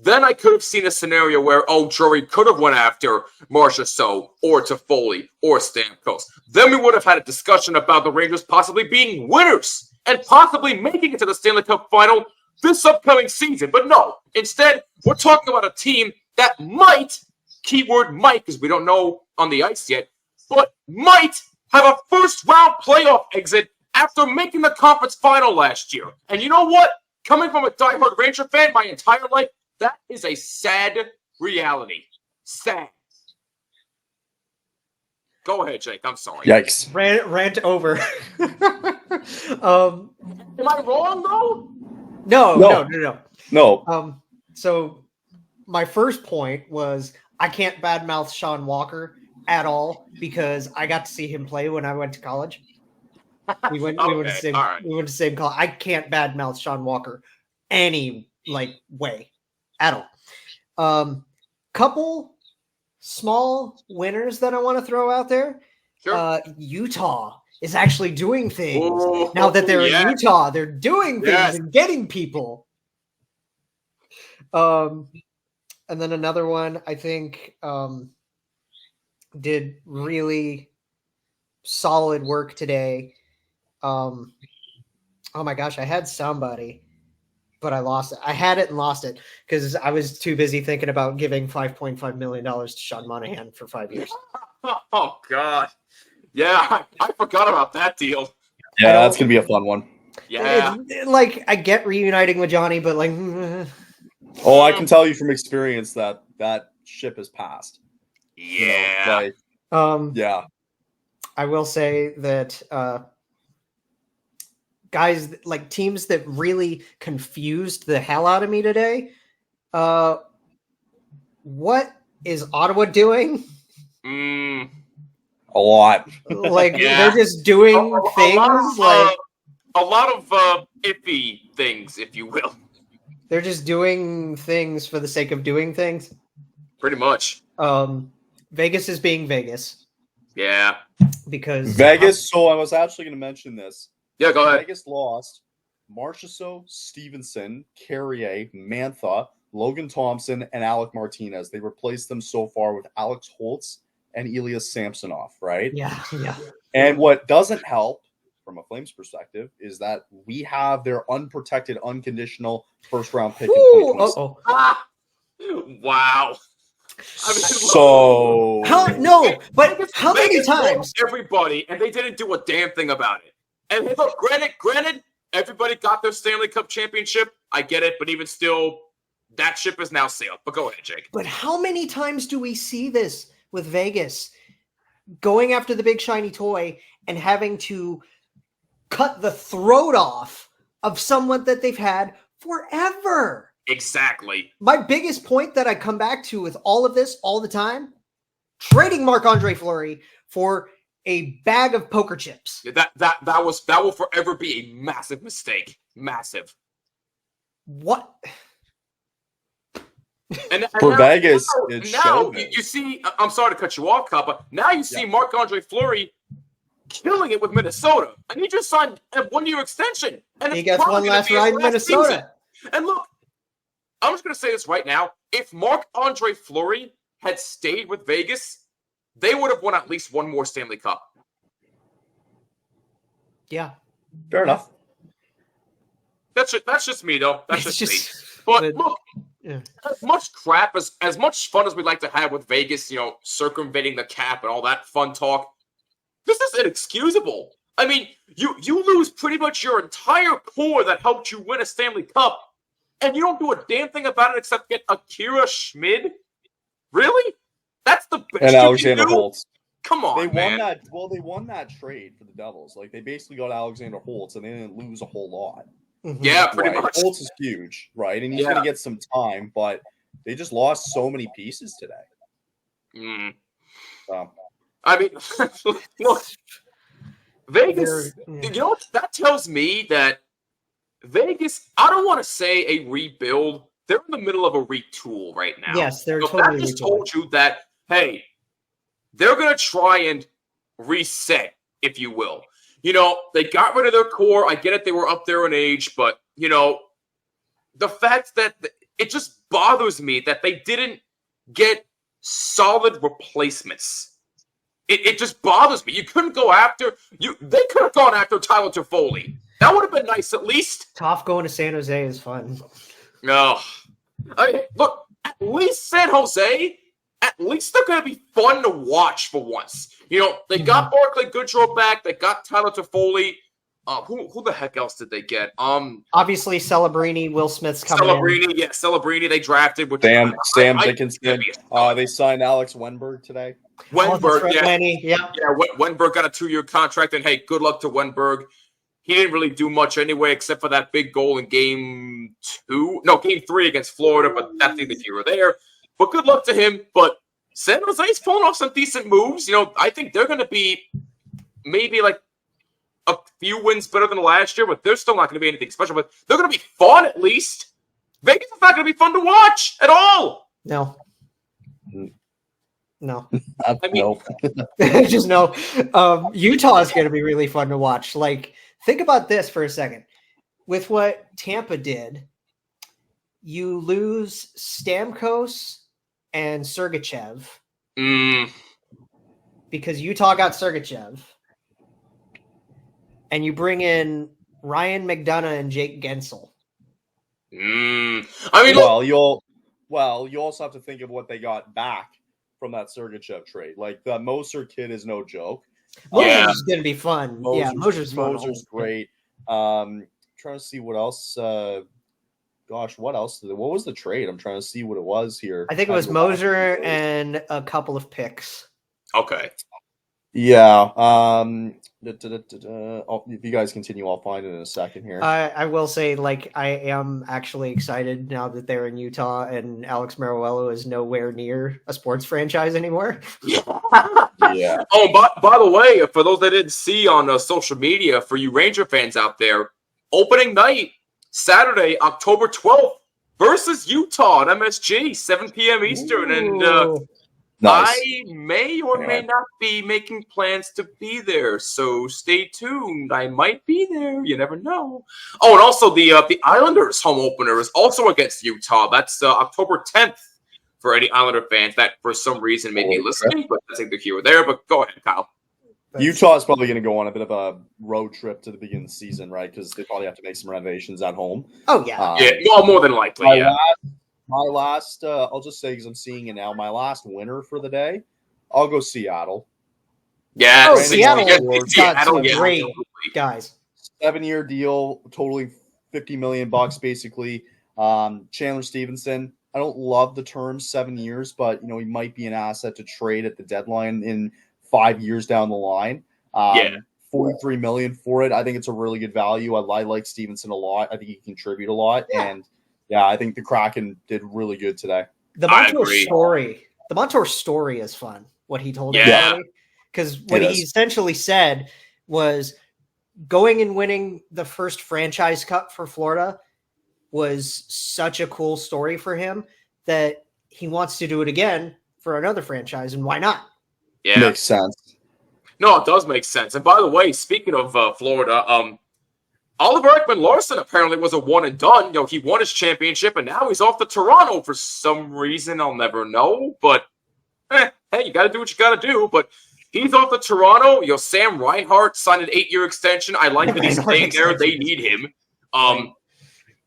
then I could have seen a scenario where, Drury could have went after Marchessault or Toffoli or Stamkos. Then we would have had a discussion about the Rangers possibly being winners and possibly making it to the Stanley Cup final this upcoming season. But no, instead, we're talking about a team that might, keyword might, because we don't know on the ice yet, but might have a first-round playoff exit after making the conference final last year. And you know what? Coming from a diehard Ranger fan my entire life, that is a sad reality. Sad. Go ahead, Jake. I'm sorry. Yikes. Rant over. Am I wrong, though? No. So my first point was I can't badmouth Sean Walker at all because I got to see him play when I went to college. We went to the same college. I can't badmouth Sean Walker any way at all. Couple small winners that I want to throw out there. Sure. Utah is actually doing things now that they're in Utah. They're doing things and getting people. And then another one I think did really solid work today. Oh my gosh, I had somebody, but I lost it. I had it and lost it because I was too busy thinking about giving $5.5 million to Sean Monahan for 5 years. Oh, God. Yeah, I forgot about that deal. Yeah, that's going to be a fun one. Yeah. I get reuniting with Johnny, but I can tell you from experience that ship has passed. Yeah. Yeah. I will say that guys, teams that really confused the hell out of me today. What is Ottawa doing? A lot. They're just doing things a lot of iffy things, if you will. They're just doing things for the sake of doing things. Pretty much. Vegas is being Vegas. Yeah. Because Vegas, so I was actually going to mention this. Yeah, go ahead. Vegas lost Marchessault, Stevenson, Carrier, Mantha, Logan Thompson, and Alec Martinez. They replaced them so far with Alex Holtz and Elias Samsonov, right? Yeah. And what doesn't help from a Flames perspective is that we have their unprotected, unconditional first-round pick. Wow. How many times? Everybody, and they didn't do a damn thing about it. And hey, look, granted, everybody got their Stanley Cup championship. I get it, but even still, that ship is now sailed. But go ahead, Jake. But how many times do we see this with Vegas going after the big shiny toy and having to cut the throat off of someone that they've had forever? Exactly. My biggest point that I come back to with all of this all the time, trading Marc-Andre Fleury for a bag of poker chips. That will forever be a massive mistake. Massive. What? And For now, Vegas, now you see, I'm sorry to cut you off, Kyle, but now you see Marc-Andre Fleury killing it with Minnesota. And he just signed a 1-year extension. And He gets one last ride in Minnesota. Season. And look, I'm just going to say this right now. If Marc-Andre Fleury had stayed with Vegas, they would have won at least one more Stanley Cup. Yeah. Fair enough. That's just me, though. That's just me. But look, yeah. as much crap, as much fun as we like to have with Vegas, circumventing the cap and all that fun talk, this is inexcusable. I mean, you lose pretty much your entire core that helped you win a Stanley Cup, and you don't do a damn thing about it except get Akira Schmid? Really? That's the best And you Alexander can do? Holtz. Come on, They man. won that. Well, they won that trade for the Devils. Like, they basically got Alexander Holtz, and they didn't lose a whole lot. Mhm. Yeah, pretty Right. much. Holtz is huge, right? And he's going to get some time, but they just lost so many pieces today. Mm. So, I mean, look, Vegas, you know what? That tells me that Vegas, I don't want to say a rebuild. They're in the middle of a retool right now. Yes, they're so totally that just retooling. told you that, hey, they're going to try and reset, if you will. They got rid of their core. I get it. They were up there in age, but, the fact that it just bothers me that they didn't get solid replacements. It just bothers me. You couldn't go after they could have gone after Tyler Toffoli. That would have been nice at least. Tough going to San Jose is fun. No. Look, at least San Jose, at least they're going to be fun to watch for once. They got Barclay Goodrow back. They got Tyler Toffoli. Who the heck else did they get? Obviously, Celebrini, Will Smith's coming in. Yeah, Celebrini they drafted. Which Sam Dickinson. They signed Alex Wenberg today. Wenberg, Lenny, yeah. Wenberg got a 2-year contract, and hey, good luck to Wenberg. He didn't really do much anyway, except for that big goal in Game 3 against Florida, but that's neither here or there. But good luck to him. But San Jose's pulling off some decent moves. I think they're going to be maybe like a few wins better than last year, but they're still not going to be anything special. But they're going to be fun at least. Vegas is not going to be fun to watch at all. No. I mean, Just no. Utah is going to be really fun to watch. Like, think about this for a second. With what Tampa did, you lose Stamkos and Sergachev because Utah got Sergachev, and you bring in Ryan McDonough and Jake Gensel. I mean, you also have to think of what they got back from that Sergachev trade. Like, the Moser kid is no joke. Moser's going to be fun. Moser's fun. Moser's great. Trying to see what else. What else? What was the trade? I'm trying to see what it was here. I think it was Moser and a couple of picks. Okay. Yeah. If you guys continue, I'll find it in a second here. I will say, like, I am actually excited now that they're in Utah and Alex Meruelo is nowhere near a sports franchise anymore. Yeah. Yeah. Oh, by the way, for those that didn't see on social media, for you Ranger fans out there, opening night, Saturday, October 12th, versus Utah at MSG, 7 p.m. Eastern. And nice. I may or may not be making plans to be there, so stay tuned. I might be there. You never know. Oh, and also the Islanders home opener is also against Utah. That's October 10th for any Islander fans that for some reason may be listening, but that's either here or there. But go ahead, Kyle. Utah is probably going to go on a bit of a road trip to the beginning of the season, right? Because they probably have to make some renovations at home. Oh, yeah. Well, more than likely, My last, I'll just say because I'm seeing it now, my last winner for the day, I'll go Seattle. Yeah, Seattle got some yeah, great guys. 7-year deal, totaling $50 million basically. Chandler Stevenson, I don't love the term 7 years, but he might be an asset to trade at the deadline in 5 years down the line. $43 million for it. I think it's a really good value. I like Stevenson a lot. I think he can contribute a lot. Yeah. And I think the Kraken did really good today. The Montour story is fun. What he told everybody, because what he essentially said was going and winning the first franchise cup for Florida was such a cool story for him that he wants to do it again for another franchise, and why not? Yeah, makes sense. No, it does make sense. And by the way, speaking of Florida, Oliver Ekman-Larsson apparently was a one and done. He won his championship, and now he's off to Toronto for some reason. I'll never know. But hey, you got to do what you got to do. But he's off to Toronto. Sam Reinhart signed an 8-year extension. I like that he's staying there. They need him.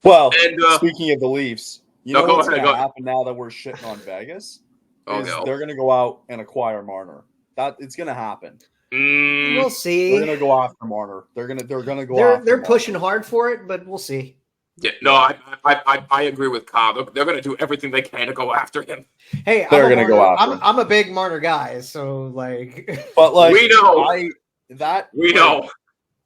Speaking of the Leafs, what's going to happen now that we're shitting on Vegas? They're going to go out and acquire Marner. It's going to happen. We'll see. They're going to go after Marner. They're going to go. They're pushing hard for it, but we'll see. Yeah, no, I agree with Kyle. They're going to do everything they can to go after him. Hey, they're going to go after him. I'm a big Marner guy, so but we know we know.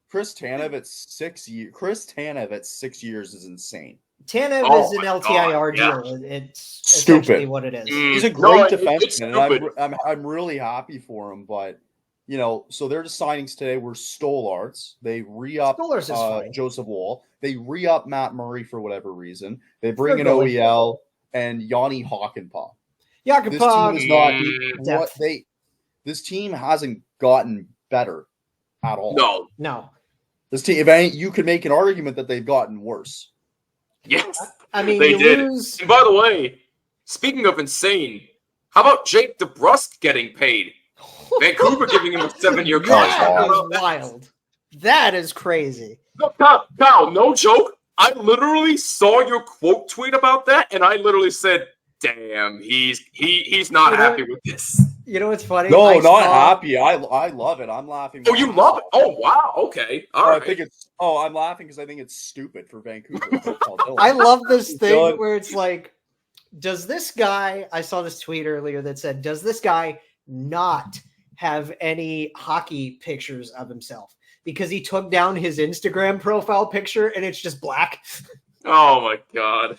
Chris Tanev at 6 years. Chris Tanev at 6 years is insane. Tanev is an LTIR deal. Yeah. It's stupid. What it is. He's a great defenseman, and I'm really happy for him. But so their signings today were Stolarz. They re-up Joseph Woll. They re-up Matt Murray for whatever reason. They bring in OEL and Yanni Hakanpää. This team hasn't gotten better at all. No. This team, if you could make an argument that they've gotten worse. Yes, I mean they did. And by the way, speaking of insane, how about Jake DeBrusk getting paid? Vancouver giving him a 7-year contract. That is wild. That is crazy. No, Kyle, no joke. I literally saw your quote tweet about that, and I literally said, "Damn, he's not happy with this." You know what's funny? No, happy. I love it. I'm laughing. Oh, you love it? Oh, wow. Okay. All right. I'm laughing because I think it's stupid for Vancouver. I love this thing where it's like, does this guy, I saw this tweet earlier that said, does this guy not have any hockey pictures of himself? Because he took down his Instagram profile picture and it's just black. Oh, my God.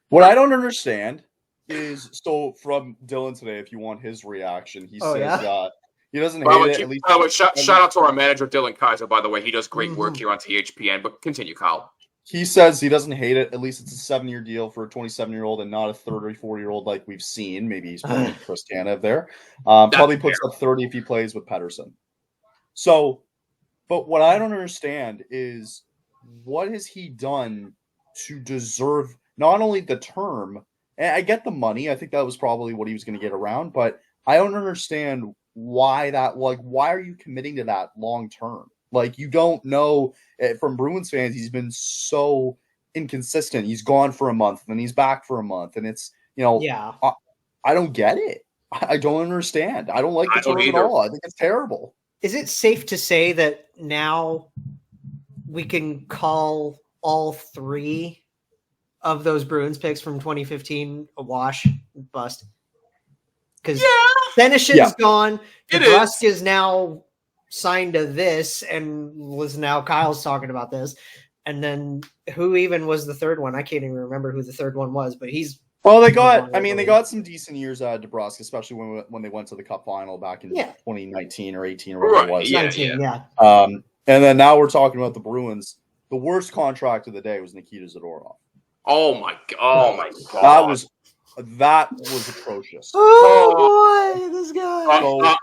What I don't understand is, so from Dylan today, if you want his reaction, he says he doesn't hate it. At least, shout out to our manager, Dylan Kaiser, by the way. He does great work here on THPN, but continue, Kyle. He says he doesn't hate it. At least it's a 7-year deal for a 27-year-old and not a 34-year-old like we've seen. Maybe he's playing Chris Tanev there. Probably puts up 30 if he plays with Pettersson. So, but what I don't understand is what has he done to deserve not only the term, and I get the money. I think that was probably what he was going to get around, but I don't understand why are you committing to that long term? You don't know. From Bruins fans, he's been so inconsistent. He's gone for a month, then he's back for a month, and it's I don't get it. I don't understand. I don't like the term at all. I think it's terrible. Is it safe to say that now we can call all 3 of those Bruins picks from 2015 a wash, bust? Because Senyshyn's gone. DeBrusk is now signed to this, and Kyle's talking about this. And then who even was the third one? I can't even remember who the third one was, but they got some decent years out of DeBrusk, especially when they went to the Cup final back in 2019 or 18 or whatever it was. 19, and then now we're talking about the Bruins. The worst contract of the day was Nikita Zadorov. Oh my God! That was atrocious. Oh boy, this guy.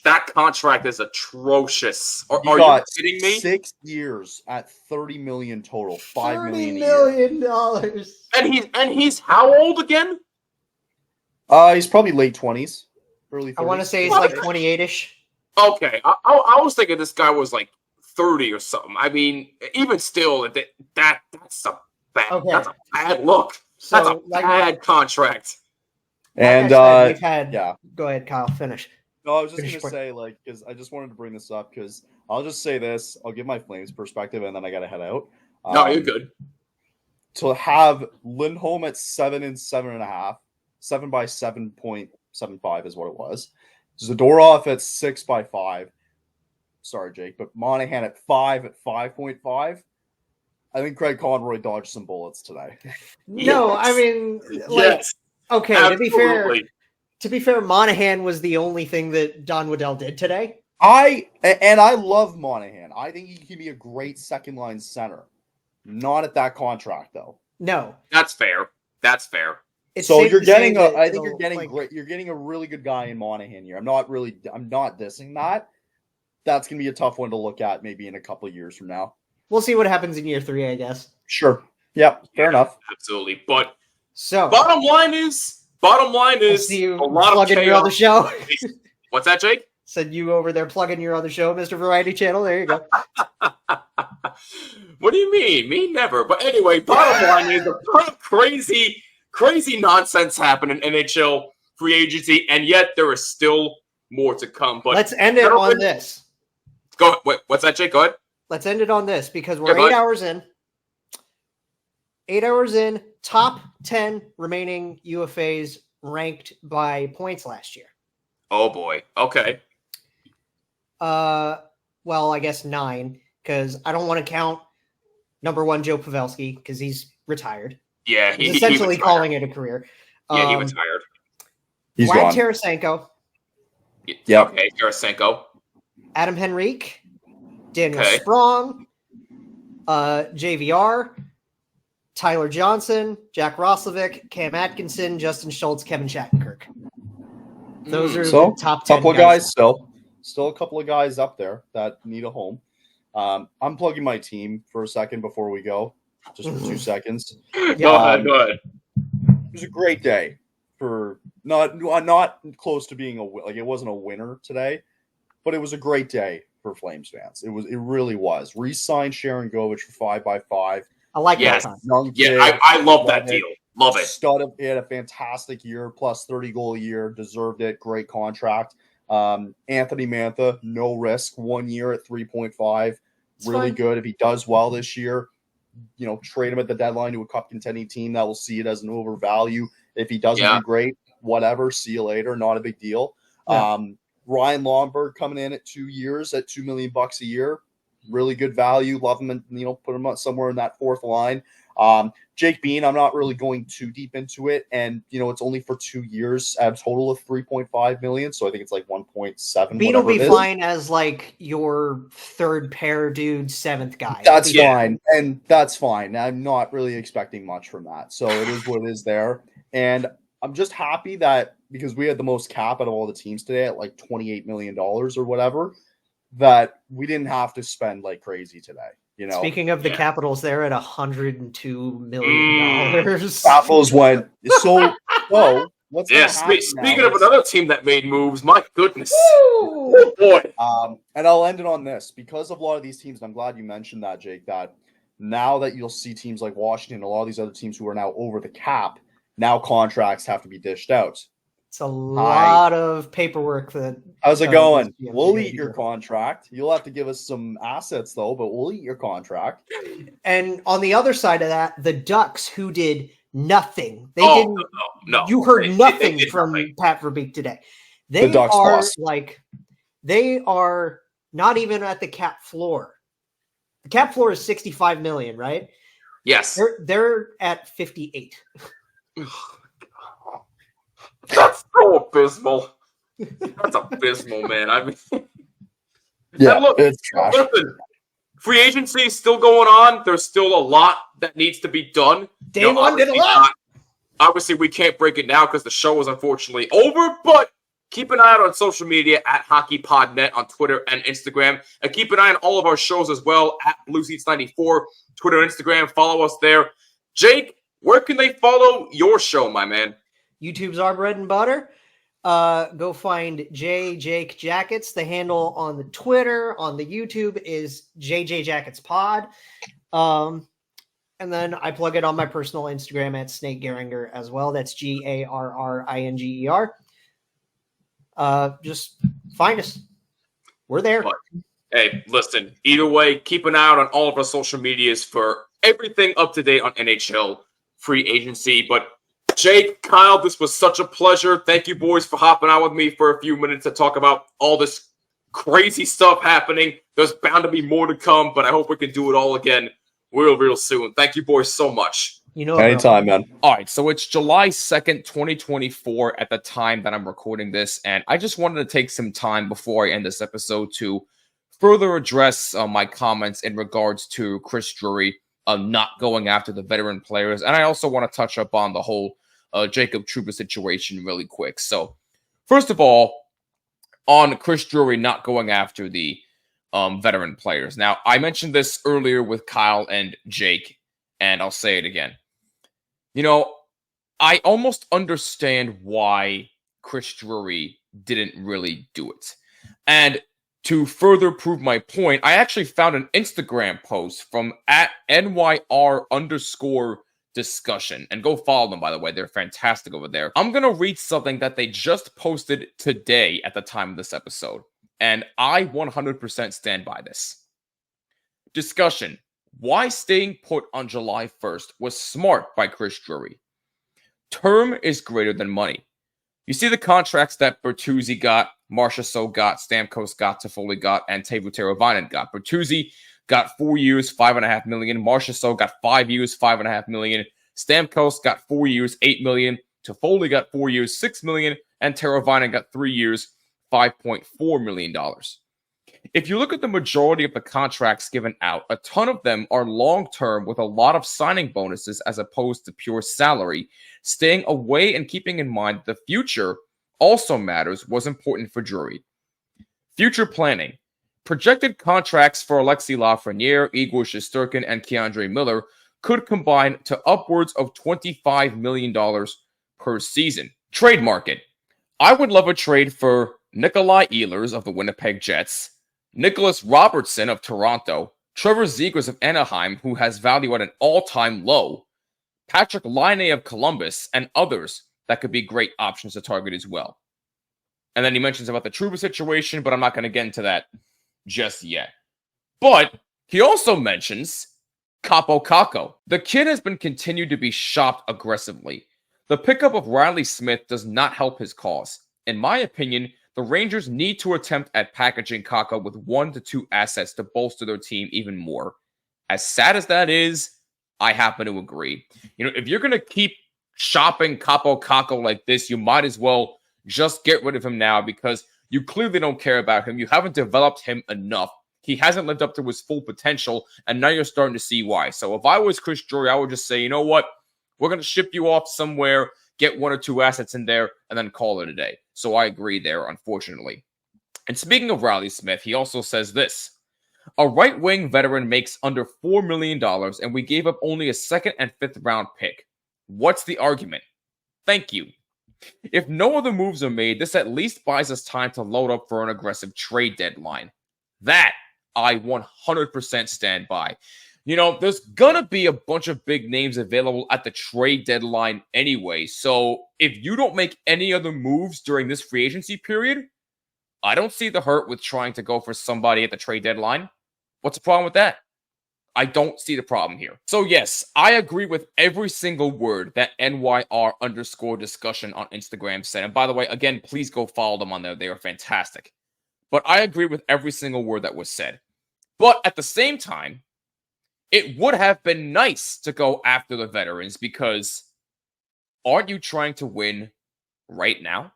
That contract is atrocious. Are you kidding me? 6 years at $30 million total, $5 million $30 million. And he's how old again? He's probably late 20s, early 30s. I want to say he's like 28-ish. Okay, I was thinking this guy was like 30 or something. I mean, even still, that's a bad look. That's a bad contract. And we've had. Go ahead, Kyle. Finish. No, I was just going to say, because I just wanted to bring this up because I'll just say this. I'll give my Flames perspective, and then I got to head out. No, you're good. To have Lindholm at 7 and 7.5, 7 by 7.75 is what it was. Zadorov at 6 by 5. Sorry, Jake, but Monahan at 5 at 5.5. I think Craig Conroy dodged some bullets today. No, I mean, like, okay, absolutely. to be fair, Monahan was the only thing that Don Waddell did today. I love Monahan. I think he can be a great second line center. Not at that contract though. No, That's fair. it's So safe you're to say getting that I think you're it'll, getting like, great. You're getting a really good guy in Monahan here. I'm not dissing that. That's gonna be a tough one to look at maybe in a couple of years from now. We'll see what happens in year 3, I guess. Sure. Yep. Fair enough. Absolutely. But So bottom line is I'll see you a lot of plugging your other show. What's that, Jake? Said you over there plugging your other show, Mr. Variety Channel. There you go. What do you mean? Me never. But anyway, bottom line is a ton of crazy nonsense happening in NHL free agency, and yet there is still more to come. But Let's end it on this. Go. Wait, what's that, Jake? Go ahead. Let's end it on this because we're Yeah, 8 hours in. 8 hours in, top 10 remaining UFAs ranked by points last year. Oh boy. Okay. Well, I guess 9, because I don't want to count number 1 Joe Pavelski because he's retired. Yeah, He's essentially calling it a career. Yeah, he retired. He's Vlad gone. Tarasenko, Yep. Okay, Tarasenko. Adam Henrique, Daniel Okay. Sprong, JVR, Tyler Johnson, Jack Roslovic, Cam Atkinson, Justin Schultz, Kevin Shattenkirk. Those are So, the top 10 couple of guys still a couple of guys up there that need a home. I'm plugging my team for a second before we go, just for 2 seconds. Go ahead. It was a great day for not close to being it wasn't a winner today, but it was a great day for Flames fans. It really was. Re-signed Sharon Govich for 5x5. I like Yes. that time. Young kid, Yeah, I love that deal. Love it. He had a fantastic year, plus 30 goal a year, deserved it. Great contract. Anthony Mantha, no risk, 1 year at 3.5. Really fine. good. If he does well this year, trade him at the deadline to a cup contending team that will see it as an overvalue. If he doesn't do great, whatever, see you later. Not a big deal. Yeah. Ryan Lomberg coming in at 2 years at $2 million a year. Really good value. Love him and put him somewhere in that fourth line. Jake Bean, I'm not really going too deep into it, and it's only for 2 years at a total of $3.5 million, so I think it's like 1.7. Bean will be fine as like your third pair dude, 7th guy. That's fine, and that's fine. I'm not really expecting much from that, so it is what it is there. And I'm just happy that because we had the most cap out of all the teams today at like $28 million or whatever, that we didn't have to spend like crazy today. Speaking of the Capitals, they're at $102 million. Capitals went so low. What's speaking of another team that made moves, my goodness. Oh boy. And I'll end it on this. Because of a lot of these teams, and I'm glad you mentioned that, Jake, that now that you'll see teams like Washington, a lot of these other teams who are now over the cap, now contracts have to be dished out. It's a lot of paperwork. How's it going? We'll eat your contract. You'll have to give us some assets, though, but we'll eat your contract. And on the other side of that, the Ducks, who did nothing. They didn't. No. You heard nothing from Pat Verbeek today. They They are not even at the cap floor. The cap floor is $65 million, right? Yes. They're at 58. That's so abysmal. That's abysmal, man. I mean, it's trash. Listen, free agency is still going on. There's still a lot that needs to be done. Day one did a lot. Obviously, we can't break it now because the show is unfortunately over, but keep an eye out on social media at HockeyPodNet on Twitter and Instagram. And keep an eye on all of our shows as well at BlueSeats94, Twitter and Instagram. Follow us there. Jake, where can they follow your show, my man? YouTube's our bread and butter. Go find Jake Jackets. The handle on the Twitter, on the YouTube is JJ Jackets Pod. And then I plug it on my personal Instagram at Snake Garringer as well. That's GARRINGER. Just find us. We're there. But, hey, listen, either way, keep an eye out on all of our social medias for everything up to date on NHL Free Agency. But Jake, Kyle, this was such a pleasure. Thank you, boys, for hopping on with me for a few minutes to talk about all this crazy stuff happening. There's bound to be more to come, but I hope we can do it all again real soon. Thank you, boys, so much. Anytime, man. All right, so it's July 2nd, 2024 at the time that I'm recording this, and I just wanted to take some time before I end this episode to further address my comments in regards to Chris Drury not going after the veteran players, and I also want to touch up on the whole Jacob Trouba situation really quick. So, first of all, on Chris Drury not going after the veteran players. Now, I mentioned this earlier with Kyle and Jake, and I'll say it again. You know, I almost understand why Chris Drury didn't really do it. And to further prove my point, I actually found an Instagram post from @NYR_discussion. And go follow them, by the way. They're fantastic over there. I'm going to read something that they just posted today at the time of this episode. And I 100% stand by this. Discussion. Why staying put on July 1st was smart by Chris Drury. Term is greater than money. You see the contracts that Bertuzzi got, Marchessault got, Stamkos got, Toffoli got, and Teuvo Teravainen got. Bertuzzi got 4 years, $5.5 million. Marchessault got 5 years, $5.5 million. Stamkos got 4 years, $8 million. Toffoli got 4 years, $6 million. And Teravainen got 3 years, $5.4 million. If you look at the majority of the contracts given out, a ton of them are long-term with a lot of signing bonuses as opposed to pure salary. Staying away and keeping in mind the future also matters was important for Drury. Future planning. Projected contracts for Alexis Lafreniere, Igor Shesterkin, and Keandre Miller could combine to upwards of $25 million per season. Trade market. I would love a trade for Nikolai Ehlers of the Winnipeg Jets, Nicholas Robertson of Toronto, Trevor Zegras of Anaheim, who has value at an all-time low, Patrick Laine of Columbus, and others that could be great options to target as well. And then he mentions about the Trouba situation, but I'm not going to get into that just yet. But he also mentions Kaapo Kakko. The kid has been continued to be shopped aggressively. The pickup of Riley Smith does not help his cause. In my opinion, the Rangers need to attempt at packaging Kakko with 1 to 2 assets to bolster their team even more. As sad as that is, I happen to agree. You know, if you're going to keep shopping Kaapo Kakko like this, you might as well just get rid of him now because you clearly don't care about him. You haven't developed him enough. He hasn't lived up to his full potential, and now you're starting to see why. So if I was Chris Drury, I would just say, you know what? We're going to ship you off somewhere, get 1 or 2 assets in there, and then call it a day. So I agree there, unfortunately. And speaking of Riley Smith, he also says this. A right-wing veteran makes under $4 million, and we gave up only a 2nd and 5th round pick. What's the argument? Thank you. If no other moves are made, this at least buys us time to load up for an aggressive trade deadline. That I 100% stand by. You know, there's going to be a bunch of big names available at the trade deadline anyway. So if you don't make any other moves during this free agency period, I don't see the hurt with trying to go for somebody at the trade deadline. What's the problem with that? I don't see the problem here. So yes, I agree with every single word that NYR_discussion on Instagram said. And by the way, again, please go follow them on there. They are fantastic. But I agree with every single word that was said. But at the same time, it would have been nice to go after the veterans because aren't you trying to win right now?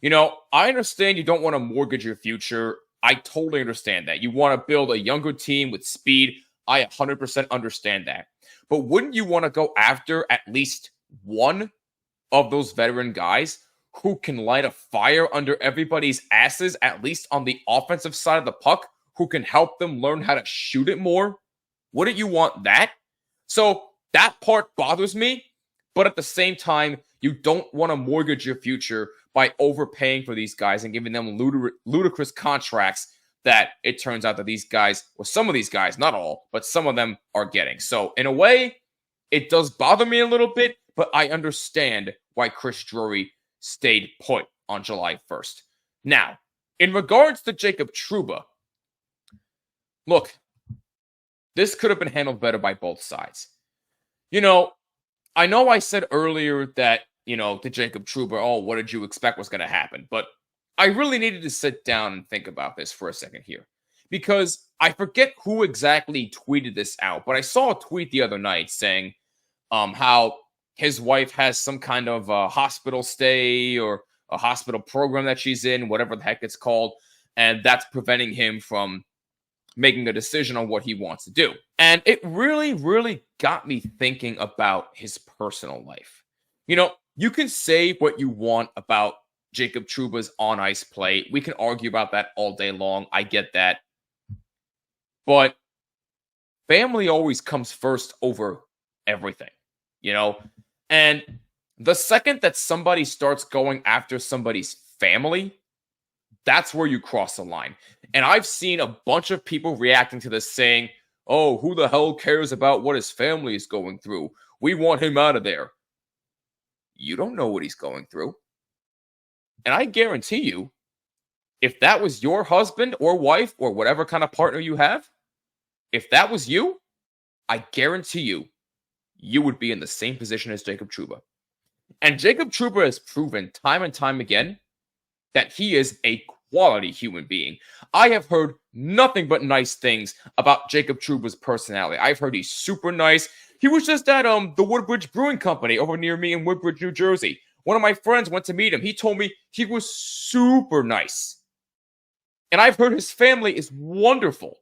You know, I understand you don't want to mortgage your future. I totally understand that. You want to build a younger team with speed. I 100% understand that. But wouldn't you want to go after at least one of those veteran guys who can light a fire under everybody's asses, at least on the offensive side of the puck, who can help them learn how to shoot it more? Wouldn't you want that? So that part bothers me, but at the same time, you don't want to mortgage your future by overpaying for these guys and giving them ludicrous contracts that it turns out that these guys, or some of these guys, not all, but some of them are getting. So in a way, it does bother me a little bit, but I understand why Chris Drury stayed put on July 1st. Now, in regards to Jacob Trouba, look, this could have been handled better by both sides. You know I said earlier that, to Jacob Trouba, oh, what did you expect was going to happen? But I really needed to sit down and think about this for a second here. Because I forget who exactly tweeted this out, but I saw a tweet the other night saying how his wife has some kind of hospital stay or a hospital program that she's in, whatever the heck it's called, and that's preventing him from making a decision on what he wants to do. And it really, really got me thinking about his personal life. You can say what you want about Jacob Trouba's on-ice play. We can argue about that all day long. I get that. But family always comes first over everything, And the second that somebody starts going after somebody's family, that's where you cross the line. And I've seen a bunch of people reacting to this saying, oh, who the hell cares about what his family is going through? We want him out of there. You don't know what he's going through. And I guarantee you, if that was your husband or wife or whatever kind of partner you have, if that was you, I guarantee you would be in the same position as Jacob Trouba. And Jacob Trouba has proven time and time again that he is a quality human being. I have heard nothing but nice things about Jacob Trouba's personality. I've heard he's super nice. He was just at the Woodbridge Brewing Company over near me in Woodbridge, New Jersey. One of my friends went to meet him. He told me he was super nice. And I've heard his family is wonderful.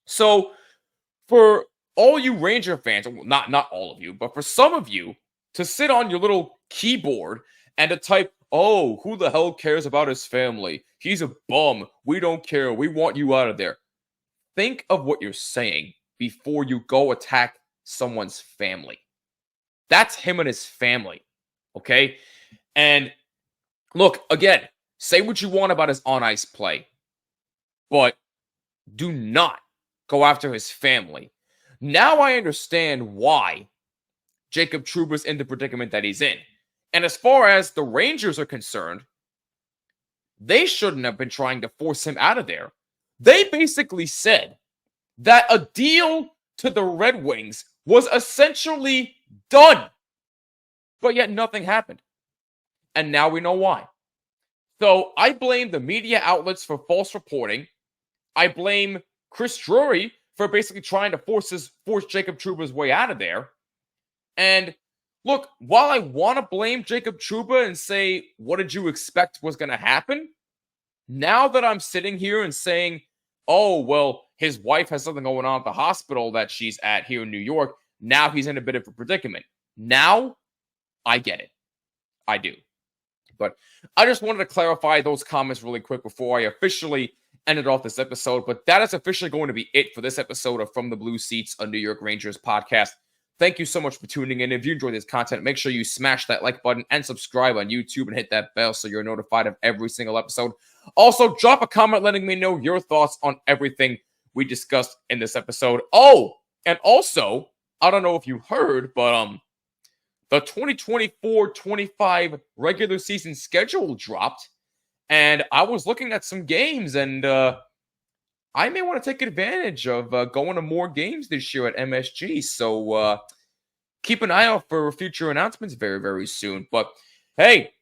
So for all you Ranger fans, not all of you, but for some of you to sit on your little keyboard and to type, oh, who the hell cares about his family? He's a bum. We don't care. We want you out of there. Think of what you're saying before you go attack someone's family. That's him and his family. Okay? And look, again, say what you want about his on-ice play, but do not go after his family. Now I understand why Jacob Trouba's in the predicament that he's in. And as far as the Rangers are concerned, they shouldn't have been trying to force him out of there. They basically said that a deal to the Red Wings was essentially done. But yet nothing happened. And now we know why. So I blame the media outlets for false reporting. I blame Chris Drury for basically trying to force Jacob Trouba's way out of there. And look, while I want to blame Jacob Trouba and say, what did you expect was going to happen? Now that I'm sitting here and saying, oh, well, his wife has something going on at the hospital that she's at here in New York. Now he's in a bit of a predicament. Now I get it. I do. But I just wanted to clarify those comments really quick before I officially ended off this episode. But that is officially going to be it for this episode of From the Blue Seats, a New York Rangers podcast. Thank you so much for tuning in. If you enjoyed this content, make sure you smash that like button and subscribe on YouTube and hit that bell so you're notified of every single episode. Also, drop a comment letting me know your thoughts on everything we discussed in this episode. Oh, and also, I don't know if you heard, but the 2024-25 regular season schedule dropped, and I was looking at some games, and I may want to take advantage of going to more games this year at MSG. So keep an eye out for future announcements very, very soon. But hey,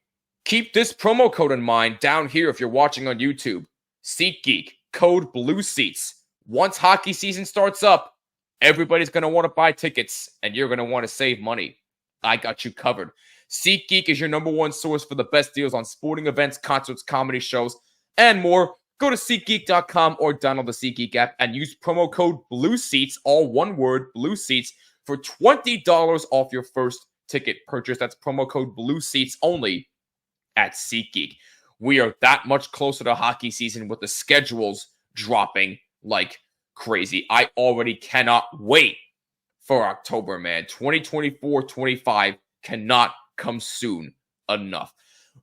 keep this promo code in mind down here if you're watching on YouTube. SeatGeek, code BLUESEATS. Once hockey season starts up, everybody's going to want to buy tickets, and you're going to want to save money. I got you covered. SeatGeek is your #1 source for the best deals on sporting events, concerts, comedy shows, and more. Go to SeatGeek.com or download the SeatGeek app and use promo code BLUESEATS, all one word, BLUESEATS, for $20 off your first ticket purchase. That's promo code BLUESEATS only at SeatGeek. We are that much closer to hockey season with the schedules dropping like crazy. I already cannot wait for October, man. 2024-25 cannot come soon enough.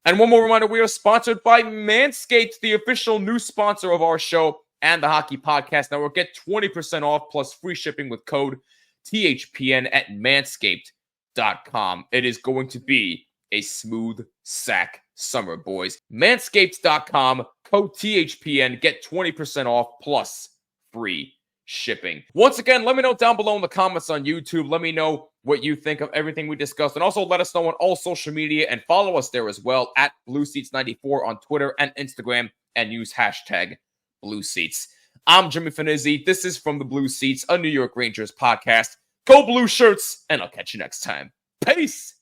And one more reminder, we are sponsored by Manscaped, the official new sponsor of our show and the Hockey Podcast Network. Get 20% off plus free shipping with code THPN at manscaped.com. It is going to be a smooth sack summer, boys. Manscaped.com, code THPN, get 20% off plus free shipping. Once again, let me know down below in the comments on YouTube. Let me know what you think of everything we discussed, and also let us know on all social media and follow us there as well at BlueSeats94 on Twitter and Instagram, and use hashtag BlueSeats. I'm Jimmy Fanizzi. This is From the Blue Seats, a New York Rangers podcast. Go Blue Shirts, and I'll catch you next time. Peace!